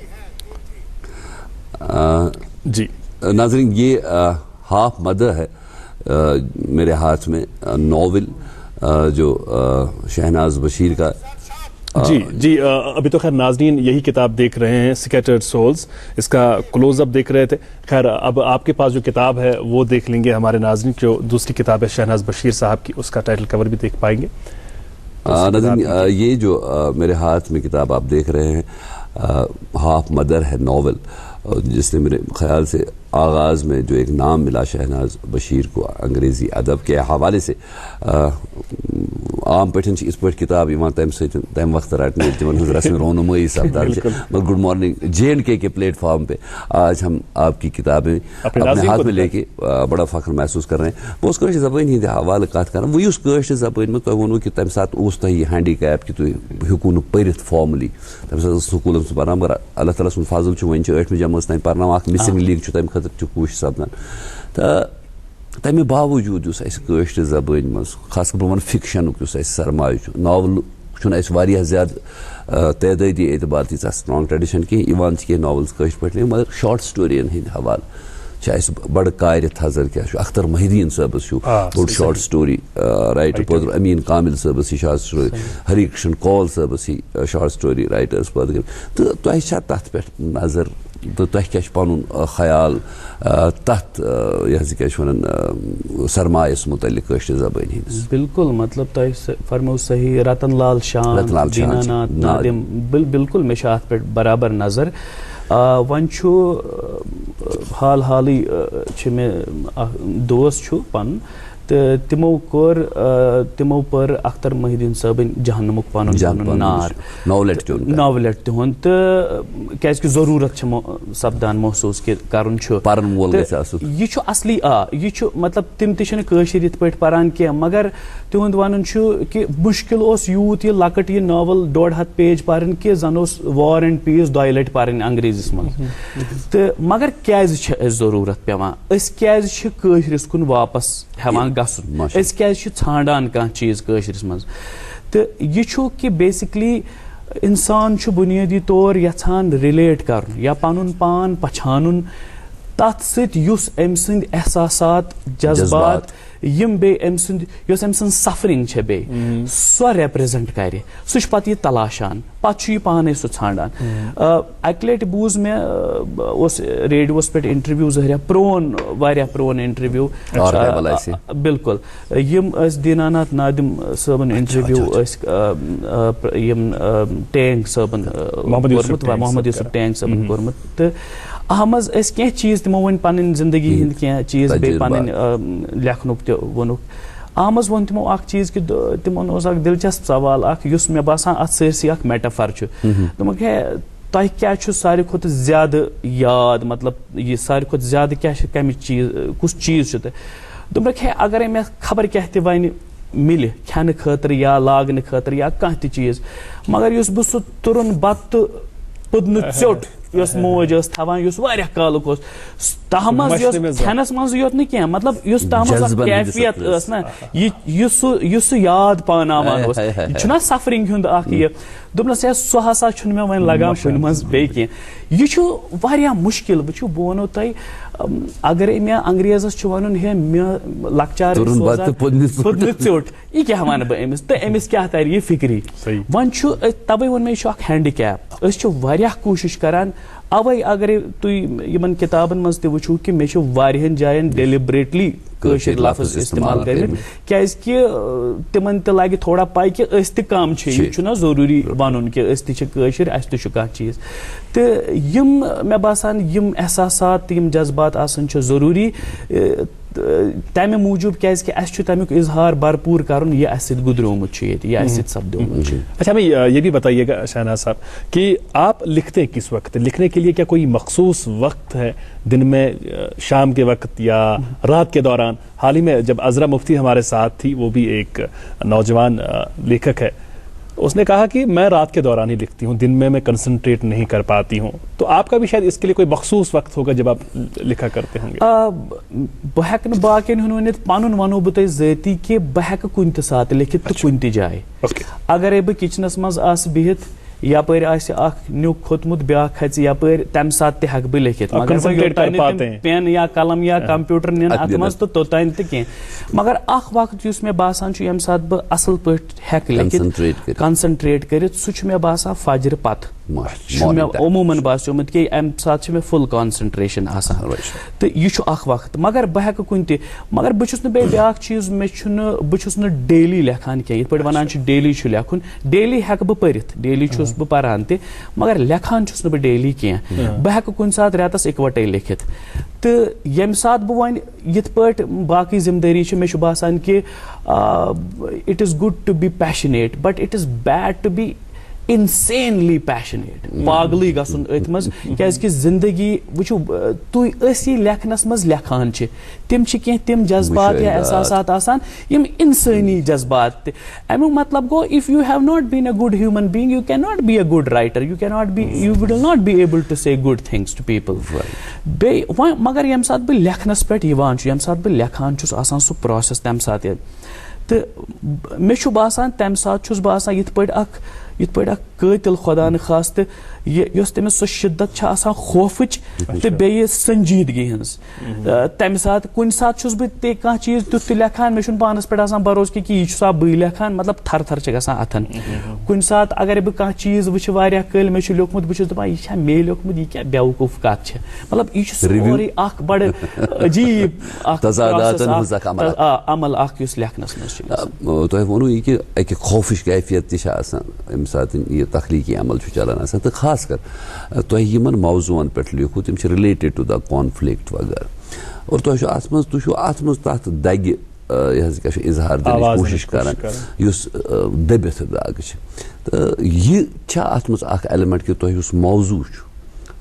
جی ناظرین یہ ہاف مدر ہے میرے ہاتھ میں ناول جو شہناز بشیر کا. جی ابھی تو خیر ناظرین یہی کتاب دیکھ رہے ہیں اسکیٹرڈ سولز اس کا کلوز اپ دیکھ رہے تھے. خیر اب آپ کے پاس جو کتاب ہے وہ دیکھ لیں گے ہمارے ناظرین. جو دوسری کتاب ہے شہناز بشیر صاحب کی اس کا ٹائٹل کور بھی دیکھ پائیں گے. ناظرین یہ جو میرے ہاتھ میں کتاب آپ دیکھ رہے ہیں ہاف مدر ہے ناول جس نے میرے خیال سے آغاز میں جو ایک نام ملا شہناز بشیر کو انگریزی ادب کے حوالے سے عام پٲٹھۍ چھِ یِتھ پٲٹھۍ کِتاب یِوان تَمہِ سۭتۍ تَمہِ وقتہٕ رٹنہٕ ییٚلہِ تِمن ہٕنٛز رسم رونمٲیی سپدان چھِ. گڈ مارننگ JNK کے پلیٹ فارم پہ آج ہم آپ کی کتابیں اپنے ہاتھ میں لے کے بڑا فخر محسوس کر رہے ہیں. بہٕ اوسُس کٲشِر زبٲنۍ ہِنٛدِ حوالہٕ کتھ کران وۄنۍ یُس کٲشِر زبٲنۍ منٛز تۄہہِ ووٚنوٕ کہِ تَمہِ ساتہٕ اوس تۄہہِ یہِ ہینڈی کیپ کہِ تُہۍ ہیٚکوٕ نہٕ پٔرِتھ فارملی تَمہِ ساتہٕ ٲس سکوٗلن منٛز پرناوان مگر اللہ تعالیٰ سُنٛد فضل چھُ وۄنۍ چھِ 8مہِ جمٲژ تانۍ پرناوان اکھ مسنگ لِنک چھُ تَمہِ خٲطرٕ چھُ کوٗشِش سپدان. تہٕ تمہِ باوجوٗد یُس اَسہِ کٲشرِ زبٲنۍ منٛز خاص کر بہٕ وَنہٕ فِکشنُک یُس اَسہِ سرمایہِ چھُ ناولہٕ چھُنہٕ اَسہِ واریاہ زیادٕ تعدٲدی اعتبار تیٖژاہ سٹرانگ ٹریڈِشن کینٛہہ یِوان چھِ کینٛہہ ناولٕز کٲشِر پٲٹھۍ مگر شاٹ سٹورین ہٕنٛدِ حوالہٕ چھِ اَسہِ بڑٕ کارِ تھزر کیٛاہ چھُ اختر محی الدیٖن صٲبس چھُ بوٚڑ شاٹ سٹوری رایٹر پٲدٕ امیٖن کامل صٲبس چھِ شاٹ سٹوری ہری کرشن کول صٲبس چھِ شاٹ سٹوری رایٹٲرٕس پٲدٕ کٔرمٕتۍ تہٕ تۄہہِ چھا تتھ پٮ۪ٹھ نظر تہٕ تۄہہِ کیٛاہ چھُ پنُن خیال تتھ یہِ حظ یہِ کیٛاہ چھِ ونان سرمایس متعلق کٲشرِ زبٲنۍ ہٕنٛدِس. بالکل مطلب تۄہہِ فرمو صحیح رتن لال شان دیٖناناتھ نادِم بالکل مےٚ چھِ اتھ پٮ۪ٹھ برابر نظر. وۄنۍ چھُ حال حالٕے چھِ مےٚ اکھ دوست چھُ پنُن تہٕ تِمو پٔر اختر محی الدیٖن صٲبٕنۍ جہنمُک پنُن نار ناولٮ۪ٹ تِہُنٛد تہٕ کیٛازِکہِ ضروٗرت چھِ سپدان محسوٗس کہِ کَرُن چھُ یہِ چھُ اصلی یہِ چھُ مطلب تِم تہِ چھِنہٕ کٲشِر یِتھ پٲٹھۍ پران کینٛہہ مگر تِہُنٛد وَنُن چھُ کہِ مُشکل اوس یوٗت یہِ لۄکٕٹ یہِ ناوَل 1.5 پیج پَرٕنۍ کہِ زَن اوس وار اینڈ پیٖس 2 لَٹہِ پَرٕنۍ انگریٖزِس منٛز تہٕ مگر کیٛازِ چھِ اَسہِ ضروٗرت پیٚوان أسۍ کیٛازِ چھِ کٲشرِس کُن واپس ہٮ۪وان گژھُن أسۍ کیٛازِ چھِ ژھانڈان کانٛہہ چیٖز کٲشرِس منٛز تہٕ یہِ چھُ کہِ بیسِکلی اِنسان چھُ بُنیٲدی طور یژھان رِلیٹ کَرُن یا پَنُن پان پہچانُن تَتھ سۭتۍ یُس أمۍ سٕنٛدۍ احساسات جذبات یِم بیٚیہِ أمۍ سٕنٛدۍ یۄس أمۍ سٕنٛز سفرِنٛگ چھےٚ بیٚیہِ سۄ رِپرٛزنٛٹ کَرِ سُہ چھُ پَتہٕ یہِ تلاشان پَتہٕ چھُ یہِ پانَے سُہ ژھانڈان اَکہِ لَٹہِ بوٗز مےٚ اوس ریڈیوَس پٮ۪ٹھ اِنٹَروِو پرٛون واریاہ پرٛون اِنٹَروِو بِلکُل یِم ٲسۍ دیٖناناتھ نادِم صٲبَن اِنٹَروِو ٲسۍ یِم ٹینٛگ صٲبَن کوٚرمُت محمد یوٗسف ٹینٛگ صٲبَن کوٚرمُت تہٕ اَتھ منٛز ٲسۍ کینٛہہ چیٖز تِمو ؤنۍ پَنٕنۍ زندگی ہِنٛدۍ کینٛہہ چیٖز بیٚیہِ پَنٕنۍ لیکھنُک تہِ ووٚنُکھ اَتھ منٛز ووٚن تِمو اکھ چیٖز کہِ تِمن اوس اکھ دِلچسپ سوال اکھ یُس مےٚ باسان اَتھ سٲرسٕے اکھ میٹافر چھُ دوٚپُکھ ہے تۄہہِ کیٛاہ چھُ ساروی کھۄتہٕ زیادٕ یاد مطلب یہِ ساروی کھۄتہٕ زیادٕ کیٛاہ چھِ کَمِچ چیٖز کُس چیٖز چھُ تۄہہِ دوٚپُکھ ہے اگرے مےٚ خبر کیٛاہ تہِ وَنہِ مِلہِ کھٮ۪نہٕ خٲطرٕ یا لاگنہٕ خٲطرٕ یا کانٛہہ تہِ چیٖز مگر یُس بہٕ سُہ تُرُن بتہٕ تہٕ پُدنہٕ ژیوٚٹ یۄس موج ٲس تھاوان یُس واریاہ کالُک اوس تَتھ منٛز یۄس کھٮ۪نَس منٛزٕے یوت نہٕ کینٛہہ مطلب یُس تَتھ منٛز اکھ کیفیت ٲس نا یُس سُہ یاد پاوناوان اوس یہِ چھُنہ سفرِنٛگ ہُنٛد اکھ یہِ دوٚپنَس ہے سُہ ہسا چھُنہٕ مےٚ وۄنۍ لگان کُنہِ منٛز بیٚیہِ کینٛہہ یہِ چھُ واریاہ مُشکِل بہٕ وَنو تۄہہِ اگرے مےٚ انگریزس چھُ وَنُن ہے مےٚ لۄکچارٕ پُدنہٕ ژیوٚٹ یہِ کیٛاہ وَنہٕ بہٕ أمِس تہٕ أمِس کیٛاہ تَرِ یہِ فِکری وۄنۍ چھُ تَوَے ووٚن مےٚ یہِ چھُ اکھ ہینڈِکیپ أسۍ چھِ واریاہ کوٗشِش کران اَوَے اگرے تُہۍ یِمن کِتابن منٛز تہِ وٕچھو کہِ مےٚ چھُ واریاہن جاین ڈیلِبریٹلی کٲشِر لفظ استعمال کٔرمٕتۍ کیٛازِ کہِ تِمن تہِ لگہِ تھوڑا پاے کہِ أسۍ تہِ کم چھِ یہِ چھُنہ ضروٗری وَنُن کہِ أسۍ تہِ چھِ کٲشِر اَسہِ تہِ چھُ کانٛہہ چیٖز تہٕ یِم مےٚ باسان یِم احساسات تہٕ یِم جذبات آسان چھِ ضروٗری تَمہِ موٗجوٗب کیٛازِ کہِ اَسہِ چھُ تَمیُک اظہار بھرپوٗر کَرُن یہِ اَسہِ سۭتۍ گُزریومُت چھُ ییٚتہِ یہِ اَسہِ سۭتۍ سپدیومُت چھُ اچھا ہمیں یہ بھی بتائیے گا شاہناز صاحب کہ آپ لکھتے ہیں کس وقت لکھنے کے لیے کیا کوئی مخصوص وقت ہے دن میں شام کے وقت یا رات کے دوران حال ہی میں جب عذرا مفتی ہمارے ساتھ تھی وہ بھی ایک نوجوان لیکھک ہے اس نے کہا کہ میں رات کے دوران ہی لکھتی ہوں دن میں کنسنٹریٹ نہیں کر پاتی ہوں تو آپ کا بھی شاید اس کے لیے کوئی مخصوص وقت ہوگا جب آپ لکھا کرتے ہوں گے بہٕ ہٮ۪کہٕ نہٕ باقین ہُنٛد ؤنِتھ پنُن وَنو بہٕ تۄہہِ ذٲتی کہِ بہٕ ہٮ۪کہٕ کُنہِ تہِ ساتہٕ لیکھِتھ تہٕ کُنہِ تہِ جایہِ اگرے بہٕ کِچنس منٛز آسہٕ بِہِتھ یپٲرۍ آسہِ اکھ نیُک کھوٚتمُت بیاکھ کھژِ یپٲرۍ تمہِ ساتہٕ تہِ ہٮ۪کہٕ بہٕ لیکھِتھ مگر پین یا قلم یا کمپیوٗٹر نِنہٕ اتھ منٛز تہٕ توٚتانۍ تہِ کینٛہہ مگر اکھ وقت یُس مےٚ باسان چھُ ییٚمہِ ساتہٕ بہٕ اصٕل پٲٹھۍ ہٮ۪کہٕ لیکھِتھ کنسنٹریٹ کٔرِتھ سُہ چھُ مےٚ باسان فجرٕ پتہٕ چھُ مےٚ عموٗمن باسیومُت کہِ امہِ ساتہٕ چھِ مےٚ فُل کانسنٹریشن آسان تہٕ یہِ چھُ اکھ وقت مگر بہٕ ہٮ۪کہٕ کُنہِ تہِ مگر بہٕ چھُس نہٕ بیٚیہِ بیاکھ چیٖز بہٕ چھُس نہٕ ڈیلی لیکھان کینٛہہ یِتھ پٲٹھۍ ونان چھِ ڈیلی چھُ لیکھُن ڈیلی ہٮ۪کہٕ بہٕ پٔرِتھ ڈیلی چھُس بہٕ پران تہِ مگر لیکھان چھُس نہٕ بہٕ ڈیلی کینٛہہ بہٕ ہٮ۪کہٕ کُنہِ ساتہٕ رٮ۪تس اِکوٹے لیکھِتھ تہٕ ییٚمہِ ساتہٕ بہٕ وۄنۍ یِتھ پٲٹھۍ باقٕے ذِمہٕ دٲری چھِ مےٚ چھُ باسان کہِ it is good to be passionate but it is bad to be insanely passionate پاگلٕے گژھُن أتھۍ منٛز کیٛازِکہِ زندگی وٕچھِو تُہۍ ٲسی لیکھنس منٛز لیکھان چھِ تِم چھِ کینٛہہ تِم جذبات یا احساسات آسان یِم انسٲنی جذبات تہِ امیُک مطلب گوٚو if you have not been a good human being you can not be a good writer you will not be able to say good things to people بیٚیہِ وۄنۍ مگر ییٚمہِ ساتہٕ بہٕ لیکھنس پٮ۪ٹھ یِوان چھُ ییٚمہِ ساتہٕ بہٕ لیکھان چھُس آسان سُہ پروسیس تمہِ ساتہٕ تہٕ مےٚ چھُ باسان تمہِ ساتہٕ چھُس بہٕ آسان یِتھ پٲٹھۍ اکھ قٲتِل خۄدا نہٕ خاستہٕ یۄس تٔمِس سۄ شِدت چھِ آسان خوفٕچ تہٕ بیٚیہِ سنجیٖدگی ہٕنٛز تمہِ ساتہٕ کُنہِ ساتہٕ چھُس بہٕ تہِ کانٛہہ چیٖز تیُتھ تہِ لیکھان مےٚ چھُنہٕ پانس پٮ۪ٹھ آسان بروسہٕ کہِ یہِ چھُسا بٕے لیکھان مطلب تھر تھر چھِ گژھان اتھن کُنہِ ساتہٕ اگرے بہٕ کانٛہہ چیٖز وٕچھِ واریاہ کٲلۍ مےٚ چھُ لیوکھمُت بہٕ چھُس دپان یہِ چھا مے لیوکھمُت یہِ کیٛاہ بیوقوٗف کتھ چھِ مطلب یہِ چھُ سورُے اکھ بڑٕ عجیٖب اکھ عمل اکھ یُس لیکھنس منٛز چھُ تۄہہِ ووٚنوُ یہِ کہِ اکہِ خوفٕچ کیفیت تہِ چھِ آسان ییٚمہِ ساتہٕ یہِ تخلیٖقی عمل چھُ چلان آسان تہٕ خاص کر تۄہہِ یِمن موضوٗعن پٮ۪ٹھ لیکھو تِم چھِ رِلیٹِڈ ٹُو دَ کانفلِکٹ وغیرہ اور تۄہہِ چھُ اتھ منٛز تُہۍ چھُو اتھ منٛز تتھ دگہِ اظہار دنٕچ کوٗشِش کران یُس دٔبِتھ داغ چھِ تہٕ یہِ چھا اَتھ منٛز اکھ ایلِمنٹ کہِ تۄہہِ یُس موضوٗع چھُ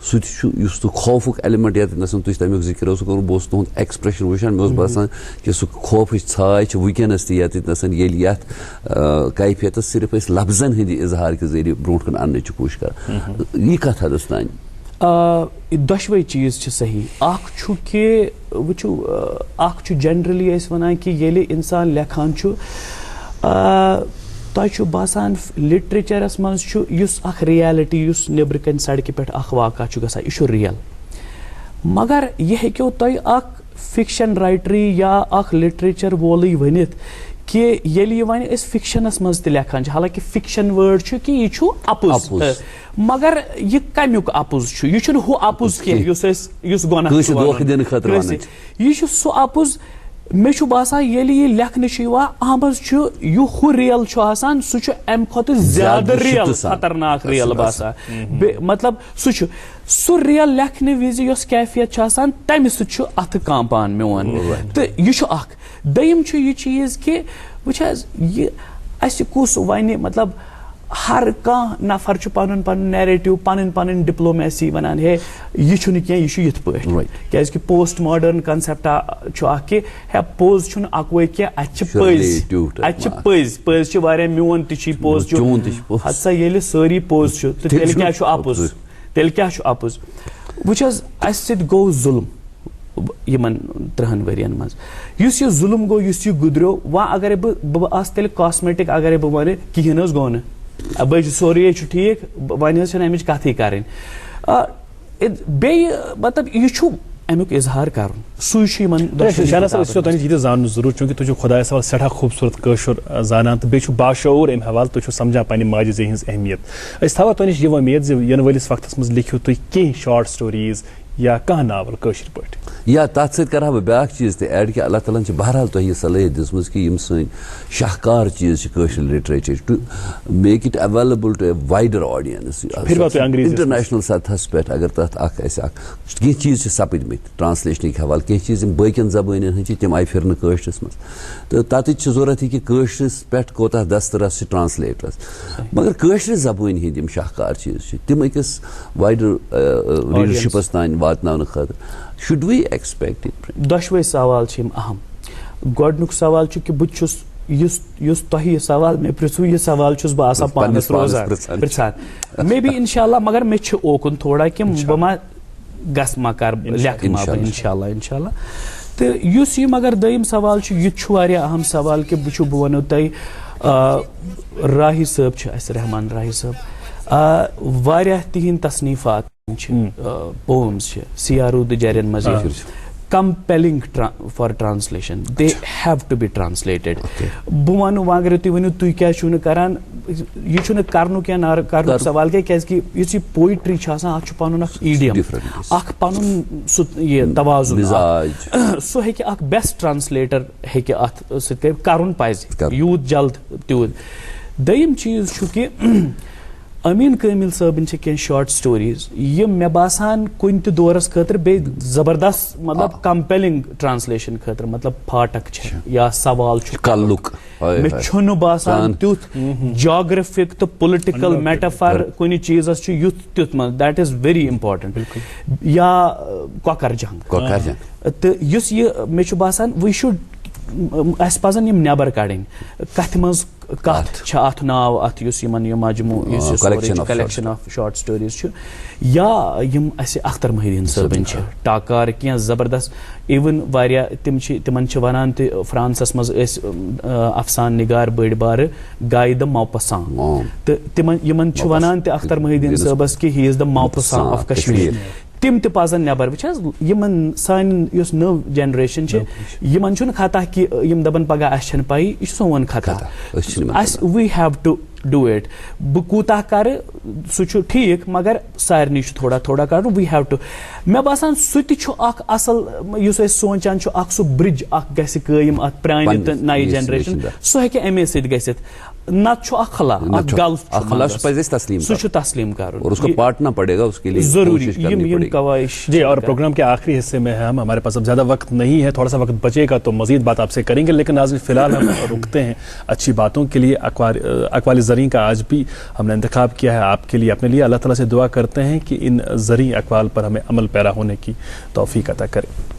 سُہ تہِ چھُ یُس تہٕ خوفُک ایلِمنٹ ییٚتٮ۪ن تُہۍ تَمیُک ذِکر اوسوٕ کوٚرمُت بہٕ اوسُس تُہُنٛد ایکسپریشن وٕچھان مےٚ اوس باسان کہِ سُہ خوفٕچ ژھاے چھِ وٕنکیٚنس تہِ ییٚتٮ۪ن ییٚلہِ یتھ کیفیتس صرف أسۍ لفظن ہٕنٛدِ اظہار کہِ ذٔریعہٕ برونٛٹھ کُن اننٕچ کوٗشِش کران یہِ کتھ حدس تانۍ دۄشوے چیٖز چھِ صحیح اکھ چھُ کہِ وٕچھِو اکھ چھُ جنرلی أسۍ وَنان کہِ ییٚلہِ اِنسان لیکھان چھُ تۄہہِ چھُ باسان لِٹریچرس منٛز چھُ یُس اکھ رِیلٹی یُس نیٚبرٕ کَنۍ سڑکہِ پٮ۪ٹھ اکھ واقعہ چھُ گژھان یہِ چھُ رِیل مگر یہِ ہیٚکیو تۄہہِ اکھ فِکشن رایٹری یا اکھ لِٹریچر وولٕے ؤنِتھ کہِ ییٚلہِ یہِ وۄنۍ أسۍ فِکشنس منٛز تہِ لیکھان چھِ حالانکہِ فِکشن وٲڈ چھُ کہِ یہِ چھُ اَپُز مگر یہِ کمیُک اَپُز چھُ یہِ چھُنہٕ ہُہ اَپُز کینٛہہ یُس أسۍ یُس گۄناہ یہِ چھُ سُہ اَپُز مےٚ چھُ باسان ییٚلہِ یہِ لیکھنہٕ چھُ یِوان اَتھ منٛز چھُ یہِ ہُہ ریل چھُ آسان سُہ چھُ اَمہِ کھۄتہٕ زیادٕ ریل خطرناک ریل باسان مطلب سُہ چھُ سُہ ریل لیکھنہٕ وِزِ یۄس کیفیت چھِ آسان تَمہِ سۭتۍ چھُ اَتھٕ کانپان میون تہٕ یہِ چھُ اکھ دوٚیِم چھُ یہِ چیٖز کہِ وٕچھ حظ یہِ اَسہِ کُس وَنہِ مطلب ہر کانٛہہ نفر چھُ پنُن پنُن نیریٹِو پنٕنۍ پنٕنۍ ڈِپلومیسی ونان ہے یہِ چھُنہٕ کینٛہہ یہِ چھُ یِتھ پٲٹھۍ کیازِ کہِ پوسٹ ماڈٲرن کنسیپٹا چھُ اکھ کہِ ہے پوٚز چھُنہٕ اکوے کینٛہہ اَتہِ چھِ پٔزۍ پٔزۍ چھِ واریاہ میون تہِ چھُے پوٚز چھُ ہسا ییٚلہِ سٲری پوٚز چھُ تہٕ تیٚلہِ کیٛاہ چھُ اَپُز تیٚلہِ کیٛاہ چھُ اَپُز وٕچھ حظ اَسہِ سۭتۍ گوٚو ظُلم یِمن 30 ؤرین منٛز یُس یہِ ظُلم گوٚو یُس یہِ گُزریو وۄنۍ اگرے بہٕ آسہٕ تیٚلہِ کاسمیٹِک اگرے بہٕ وَنہٕ کِہیٖنۍ حظ گوٚو نہٕ بٔے چھُ سورُے چھُ ٹھیٖک وۄنۍ حظ چھَنہٕ اَمِچ کَتھٕے کَرٕنۍ بیٚیہِ مطلب یہِ چھُ امیُک اظہار کرُن سُے چھُ یِمن شانا صٲب أسۍ چھِ تۄہہِ نِش یہِ تہِ زانُن ضروٗر چوٗنٛکہِ تُہۍ چھِو خۄدایس حوالہٕ سٮ۪ٹھاہ خوٗبصوٗرت کٲشُر زانان تہٕ بیٚیہِ چھُ باشعوٗر اَمہِ حوالہٕ تُہۍ چھِو سمجھان پننہِ ماجہِ زیٚیہِ ہٕنٛز اہمیت أسۍ تھاوو تۄہہِ نِش یہِ وۄمید زِ یِنہٕ وٲلِس وقتس منٛز لیکھِو تُہۍ کینٛہہ شاٹ سٹوریٖز یا کانٛہہ ناول کٲشِر پٲٹھۍ یا تَتھ سۭتۍ کرٕ ہا بہٕ بیٛاکھ چیٖز تہِ ایڈ کہِ اللہ تعالیٰ ہن چھِ بہرحال تۄہہِ یہِ صلٲحیت دِژمٕژ کہِ یِم سٲنۍ شاہکار چیٖز چھِ کٲشِر literature to make it available to a wider audience international سطحس پٮ۪ٹھ اگر تَتھ اکھ اَسہِ اکھ کینٛہہ چیٖز چھِ سپٕدمٕتۍ ٹرانسلیشنٕکۍ حوالہٕ کینٛہہ چیٖز یِم باقین زبٲنین ہٕنٛدۍ چھِ تِم آیہِ پھِرنہٕ کٲشرِس منٛز تہٕ تَتِچ چھِ ضوٚرتھ یہِ کہِ کٲشرِس پٮ۪ٹھ کوتاہ دسترس چھِ ٹرانسلیٹرس مگر کٲشرِ زبٲنۍ ہٕنٛدۍ یِم شاہکار چیٖز چھِ تِم أکِس وایڈر ریڈرشِپس تانۍ واتناونہٕ خٲطرٕ should we expect it دۄشوے سوال چھِ یِم اہم گۄڈنیُک سوال چھُ کہِ بہٕ چھُس یُس تۄہہِ یہِ سوال مےٚ پرٛژھوٕ یہِ سوال چھُس بہٕ آسان پانس روزان پرٛژھان مے بی انشاء اللہ مگر مےٚ چھُ اوکُن تھوڑا کہِ بہٕ ما گژھٕ ما کر لیکھٕ ما بہٕ انشاء اللہ تہٕ یُس یہِ مگر دوٚیِم سوال چھُ یہِ تہِ چھُ واریاہ اہم سوال کہِ بہٕ ونو تۄہہِ راہی صٲب چھِ اَسہِ رحمان راہی صٲب واریاہ تِہنٛدۍ تصنیٖفات چھِ پومز چھِ سیارود جرین منٛز compiling for translation they have to be translated بہٕ وَنہٕ وۄنۍ اگرے تُہۍ ؤنِو تُہۍ کیازِ چھِو نہٕ کران یہِ چھُنہٕ کرنُک یا نہ کرنُک سوال کینٛہہ کیازِ کہِ یُس یہِ پویٹری چھِ آسان اَتھ چھُ پنُن اکھ ایٖڈیم اکھ پنُن سُہ یہِ توازُن سُہ ہیٚکہِ اکھ بیسٹ ٹرانسلیٹر ہیٚکہِ اتھ سۭتۍ کرُن پزِ یوٗت جلد تیوٗت دوٚیِم چیٖز چھُ کہِ أمیٖن کٲمِل صٲبٕنۍ چھِ کینٛہہ شاٹ سٹوریٖز یِم مےٚ باسان کُنہِ تہِ دورس خٲطرٕ بیٚیہِ زبردست مطلب کمپیلنگ ٹرانسلیشن خٲطرٕ مطلب پھاٹک چھِ یا سوال چھُ مےٚ چھُنہٕ باسان تیُتھ جاگرفک تہٕ پُلٹِکل میٹافر کُنہِ چیٖزس چھُ یُتھ تیُتھ منٛز دیٹ از ویری امپارٹنٹ یا کۄکر جنگ تہٕ یُس یہِ مےٚ چھُ باسان وی شُڈ اَسہِ پزن یِم نٮ۪بر کڑٕنۍ کتھِ منٛز کتھ چھِ اتھ ناو اتھ یُس یِمن یہِ مجموٗ یُس کلیکشن آف شاٹ سٹوریٖز چھُ یا یِم اَسہِ اختر محی الدیٖن صٲبٕنۍ چھِ ٹاکار کینٛہہ زبردست اِوٕن واریاہ تِمن چھِ ونان تہِ فرانسس منٛز ٲسۍ افسان نگار بٔڑۍ بارٕ گایہِ د ماپسان تہٕ یِمن چھِ ونان تہِ اختر محی الدیٖن صٲبس کہِ ہی از د ماپسان آف کشمیٖر تِم تہِ پزن نٮ۪بر وٕچھ حظ یِمن سانہِ یُس نٔو جنریشن چھِ یِمن چھُنہٕ خطا کہِ یِم دپن پگاہ اَسہِ چھنہٕ پَیی یہِ چھُ سون خطا اَسہِ we have to do it بہٕ کوٗتاہ کرٕ سُہ چھُ ٹھیٖک مگر سارنٕے چھُ تھوڑا تھوڑا کرُن وی ہیو ٹُو مےٚ باسان سُہ تہِ چھُ اکھ اصل یُس أسۍ سونٛچان چھُ اکھ سُہ برج اکھ گژھِ قٲیِم اتھ پرانہِ تہٕ نَیہِ جنریشن سُہ ہیٚکہِ اَمے سۭتۍ گٔژھِتھ نتہٕ چھُ اکھ خلا سُہ چھُ تسلیٖم کرُن ضروٗری پڑے گی. کاوش. جی، اور پروگرام کے آخری حصے میں ہم ہمارے پاس اب زیادہ وقت نہیں ہے، تھوڑا سا وقت بچے گا تو مزید بات آپ سے کریں گے، لیکن ناظرین فی الحال ہم رکتے ہیں اچھی باتوں کے لیے. اقوال زرعی کا آج بھی ہم نے انتخاب کیا ہے آپ کے لیے، اپنے لیے. اللہ تعالیٰ سے دعا کرتے ہیں کہ ان زرعی اقوال پر ہمیں عمل پیرا ہونے کی توفیق عطا کرے.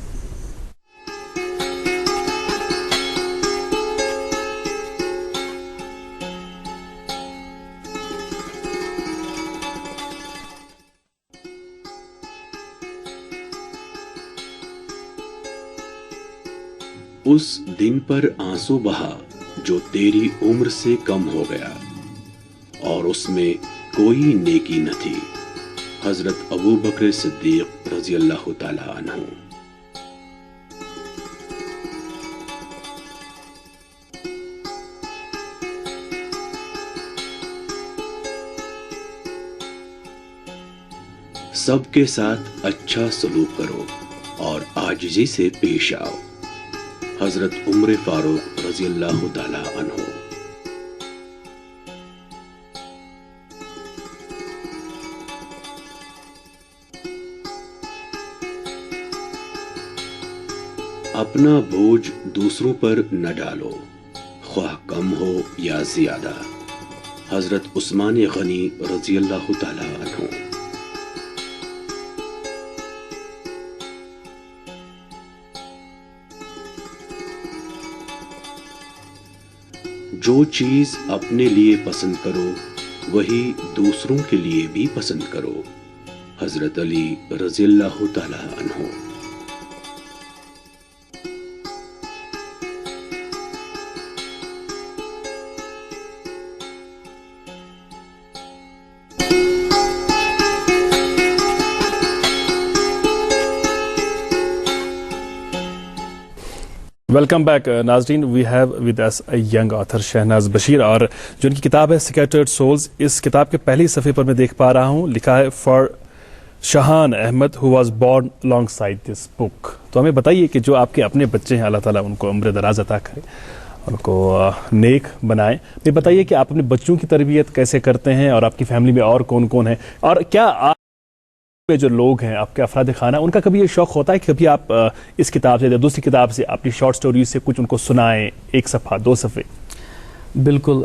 اس دن پر آنسو بہا جو تیری عمر سے کم ہو گیا اور اس میں کوئی نیکی نہ تھی. حضرت ابو بکر صدیق رضی اللہ تعالی عنہ. سب کے ساتھ اچھا سلوک کرو اور عاجزی سے پیش آؤ. حضرت عمر فاروق رضی اللہ تعالی عنہ. اپنا بوجھ دوسروں پر نہ ڈالو، خواہ کم ہو یا زیادہ. حضرت عثمان غنی رضی اللہ تعالی عنہ. جو چیز اپنے لیے پسند کرو وہی دوسروں کے لیے بھی پسند کرو. حضرت علی رضی اللہ تعالی عنہ. ویلکم بیک ناظرین. We have with us a young author Shahnaz Bashir, اور جو ان کی کتاب ہے سکیٹرڈ سولز. اس کتاب کے پہلے صفحے پر میں دیکھ پا رہا ہوں لکھا ہے for Shahan Ahmad who was born along side this book. تو ہمیں بتائیے کہ جو آپ کے اپنے بچے ہیں اللہ تعالیٰ ان کو عمر دراز عطا کرے، ان کو نیک بنائے. یہ بتائیے کہ آپ اپنے بچوں کی تربیت کیسے کرتے ہیں اور آپ کی فیملی میں اور کون کون ہیں، اور کیا آپ جو لوگ ہیں آپ کے افراد خانہ ان کا کبھی یہ شوق ہوتا ہے کہ کبھی آپ اس کتاب سے یا دوسری کتاب سے اپنی شارٹ سٹوریز سے کچھ ان کو سنائیں، 1 صفحہ 2 صفحے؟ بالکل.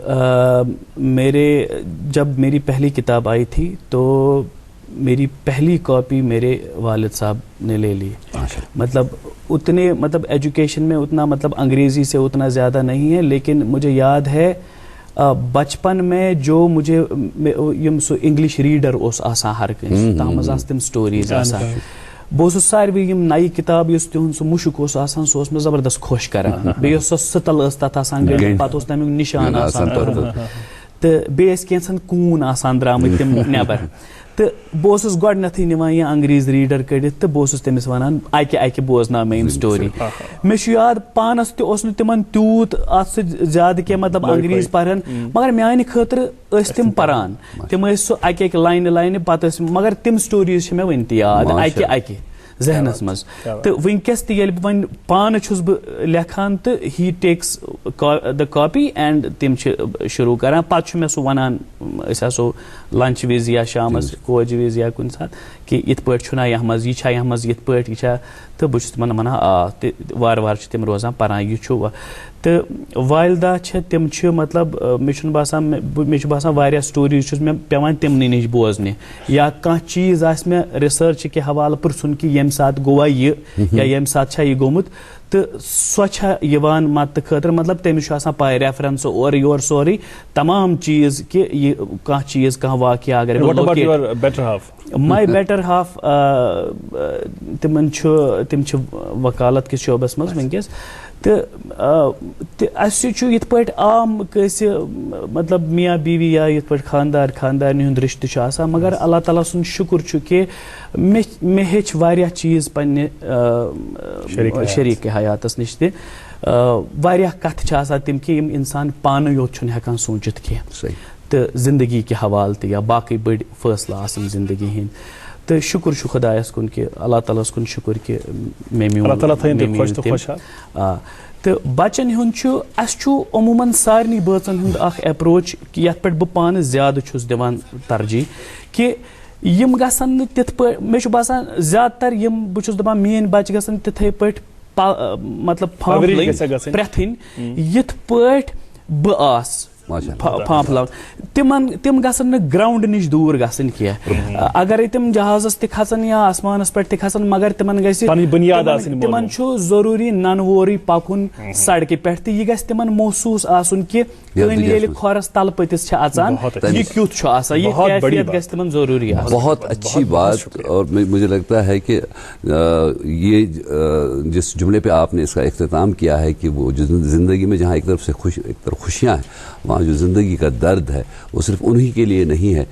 جب میری پہلی کتاب آئی تھی تو میری پہلی کاپی میرے والد صاحب نے لے لی. مطلب ایجوکیشن میں اتنا انگریزی سے اتنا زیادہ نہیں ہے، لیکن مجھے یاد ہے بچپن میں جو مجھے سو انگلش ریڈر آسان ہر کنس تم تم سٹوریز آسان بہت ساروی نئی کتاب تہد سہ مشک آسان سہ میں زبردست خوش کران بیٚیہِ سۄ سٕتل تتھ آسان گٔنڈِتھ پتہٕ اوس تمیُک نشان آسان تہٕ بیٚیہِ ٲسۍ کینٛژھن کوٗن آسان درٛامٕتۍ تِم نیبر تو بہٕ گۄڈنیٚتھٕے نِوان یہِ انگریز ریڈر کٔڑِتھ تہٕ بہٕ تٔمِس ونان اکہِ بوزناو مےٚ یِم سٹوری. مےٚ چھُ یاد پانس تہِ اوس نہٕ تِمن تیوٗت اتھ سۭتۍ زیادٕ کینٛہہ انگریز پران، مگر میانہِ خٲطرٕ ٲسۍ تِم پران. تِم ٲسۍ سُہ اکہِ لاینہِ پتہٕ ٲسۍ، مگر تِم سٹوریز چھِ مےٚ وُنہِ تہِ یاد اکہِ ذہنس مز. تو ونکس تہِ ییٚلہِ بہٕ وۄنۍ پانہٕ چھُس بہٕ لیکھان تہٕ ہی ٹیکس دا کاپی اینڈ تِم چھِ شروع کران. پتہٕ چھُ مےٚ سُہ ونان أسۍ آسو لنچ وِز یا شامس کوجہِ وِز یا کُنہِ ساتہٕ کہ یِتھ پٲٹھۍ چھُنا یتھ منٛز یہِ چھا یتھ منٛز یِتھ پٲٹھۍ یہِ چھا، تہٕ بہٕ چھُس تِمن ونان تہٕ وارٕ وارٕ چھِ تِم روزان پران. یہِ چھُ تہٕ والدہ چھِ تِم چھِ مےٚ چھُنہٕ باسان مےٚ چھُ باسان واریاہ سٹوریز چھُس مےٚ پیوان تِمنٕے نِش بوزنہِ، یا کانٛہہ چیٖز آسہِ مےٚ رِسٲرچ کہِ حوالہٕ پرژھُن کہِ ییٚمہِ ساتہٕ گوٚوا یہِ یا ییٚمہِ ساتہٕ چھا یہِ گوٚمُت، تہٕ سۄ چھےٚ یِوان مدتہٕ خٲطرٕ. تٔمِس چھُ آسان پاے ریفرنس اورٕ یورٕ سورُے تمام چیٖز کہِ یہِ کانٛہہ چیٖز کانٛہہ واقعہ اگر ماے بیٹر ہاف تِم چھِ وکالت کِس شعبس منٛز وٕنکیٚس. تہٕ اَسہِ چھُ یِتھ پٲٹھۍ عام کٲنٛسہِ میاں بیوی یا یِتھ پٲٹھۍ خاندارنہِ ہُنٛد رِشتہٕ چھُ آسان، مگر اللہ تعالیٰ سُنٛد شُکُر چھُ کہِ مےٚ ہیٚچھ واریاہ چیٖز پننہِ شریٖکہِ حیاتس نِش تہِ. واریاہ کتھٕ چھِ آسان تِم کہِ یِم انسان پانٕے یوت چھُنہٕ ہٮ۪کان سوٗنٛچِتھ کینٛہہ، تہٕ زندگی کہِ حوالہٕ تہِ یا باقٕے بٔڑۍ فٲصلہٕ آسان زندگی ہٕنٛدۍ. تہٕ شُکُر چھُ خۄدایس کُن کہِ اللہ تعالیٰ ہس کُن شُکُر کہِ مےٚ میوٗن. تہٕ بچن ہُنٛد چھُ اَسہِ چھُ عموٗمن سارنٕے بٲژن ہُنٛد اکھ اپروچ یتھ پٮ۪ٹھ بہٕ پانہٕ زیادٕ چھُس دِوان ترجیح کہِ یم گژھن نہٕ تِتھ پٲٹھۍ مےٚ چھُ باسان زیادٕ تر یم بہٕ چھُس دپان میٲنۍ بچہِ گژھن تِتھٕے پٲٹھۍ مطلب پھامپلٕنۍ پرٛٮ۪تھٕنۍ یِتھ پٲٹھۍ بہٕ آس پھامپلاوُن تِم گژھن نہٕ گراوُنٛڈ نِش دوٗر گژھٕنۍ کینٛہہ اگرے تِم جہازس تہِ کھژن یا آسمانس پٮ۪ٹھ تہِ کھژن مگر تِمن گژھِ تِمن چھُ ضروٗری ننہٕ وورٕے پکُن سڑکہِ پٮ۪ٹھ تہٕ یہِ گژھِ تِمن محسوٗس آسُن کہِ کٕنۍ ییٚلہِ کھۄرس تلہٕ پٔتِس چھِ اژان یہِ کیُتھ چھُ آسان یہِ کیفیت گژھِ تِمن ضروٗری آسُن. بہت اچھی بات اور مجھے لگتا ہے کہ یہ جس جملے پہ آپ نے اس کا اختتام کیا ہے کہ وہ جو زندگی میں جہاں ایک طرف خوشیاں ہیں وہاں جو زندگی کا درد ہے وہ صرف انہی کے لیے نہیں ہے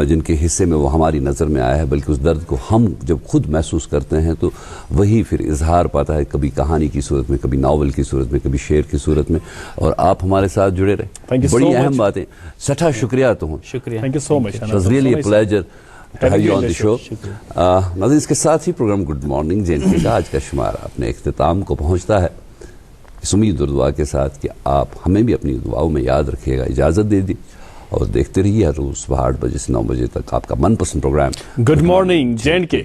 جن کے حصے میں وہ ہماری نظر میں آیا ہے بلکہ اس درد کو ہم جب خود محسوس کرتے ہیں تو وہی پھر اظہار پاتا ہے کبھی کہانی کی صورت میں کبھی ناول کی صورت میں کبھی شعر کی صورت میں اور آپ ہمارے ساتھ جڑے رہے بڑی اہم باتیں سٹھا شکریہ تو ہوں شکریہ thank you so much It was really a pleasure to have you on the show. ناظرین اس کے ساتھ ہی پروگرام گڈ مارننگ JNK کا آج کا شمارہ اپنے اختتام کو پہنچتا ہے اس امید اور دعا کے ساتھ کہ آپ ہمیں بھی اپنی دعاؤں میں یاد رکھیے گا. اجازت دے دی اور دیکھتے رہیے ہر روز صبح 8 بجے سے 9 بجے تک آپ کا من پسند پروگرام گڈ مارننگ JNK.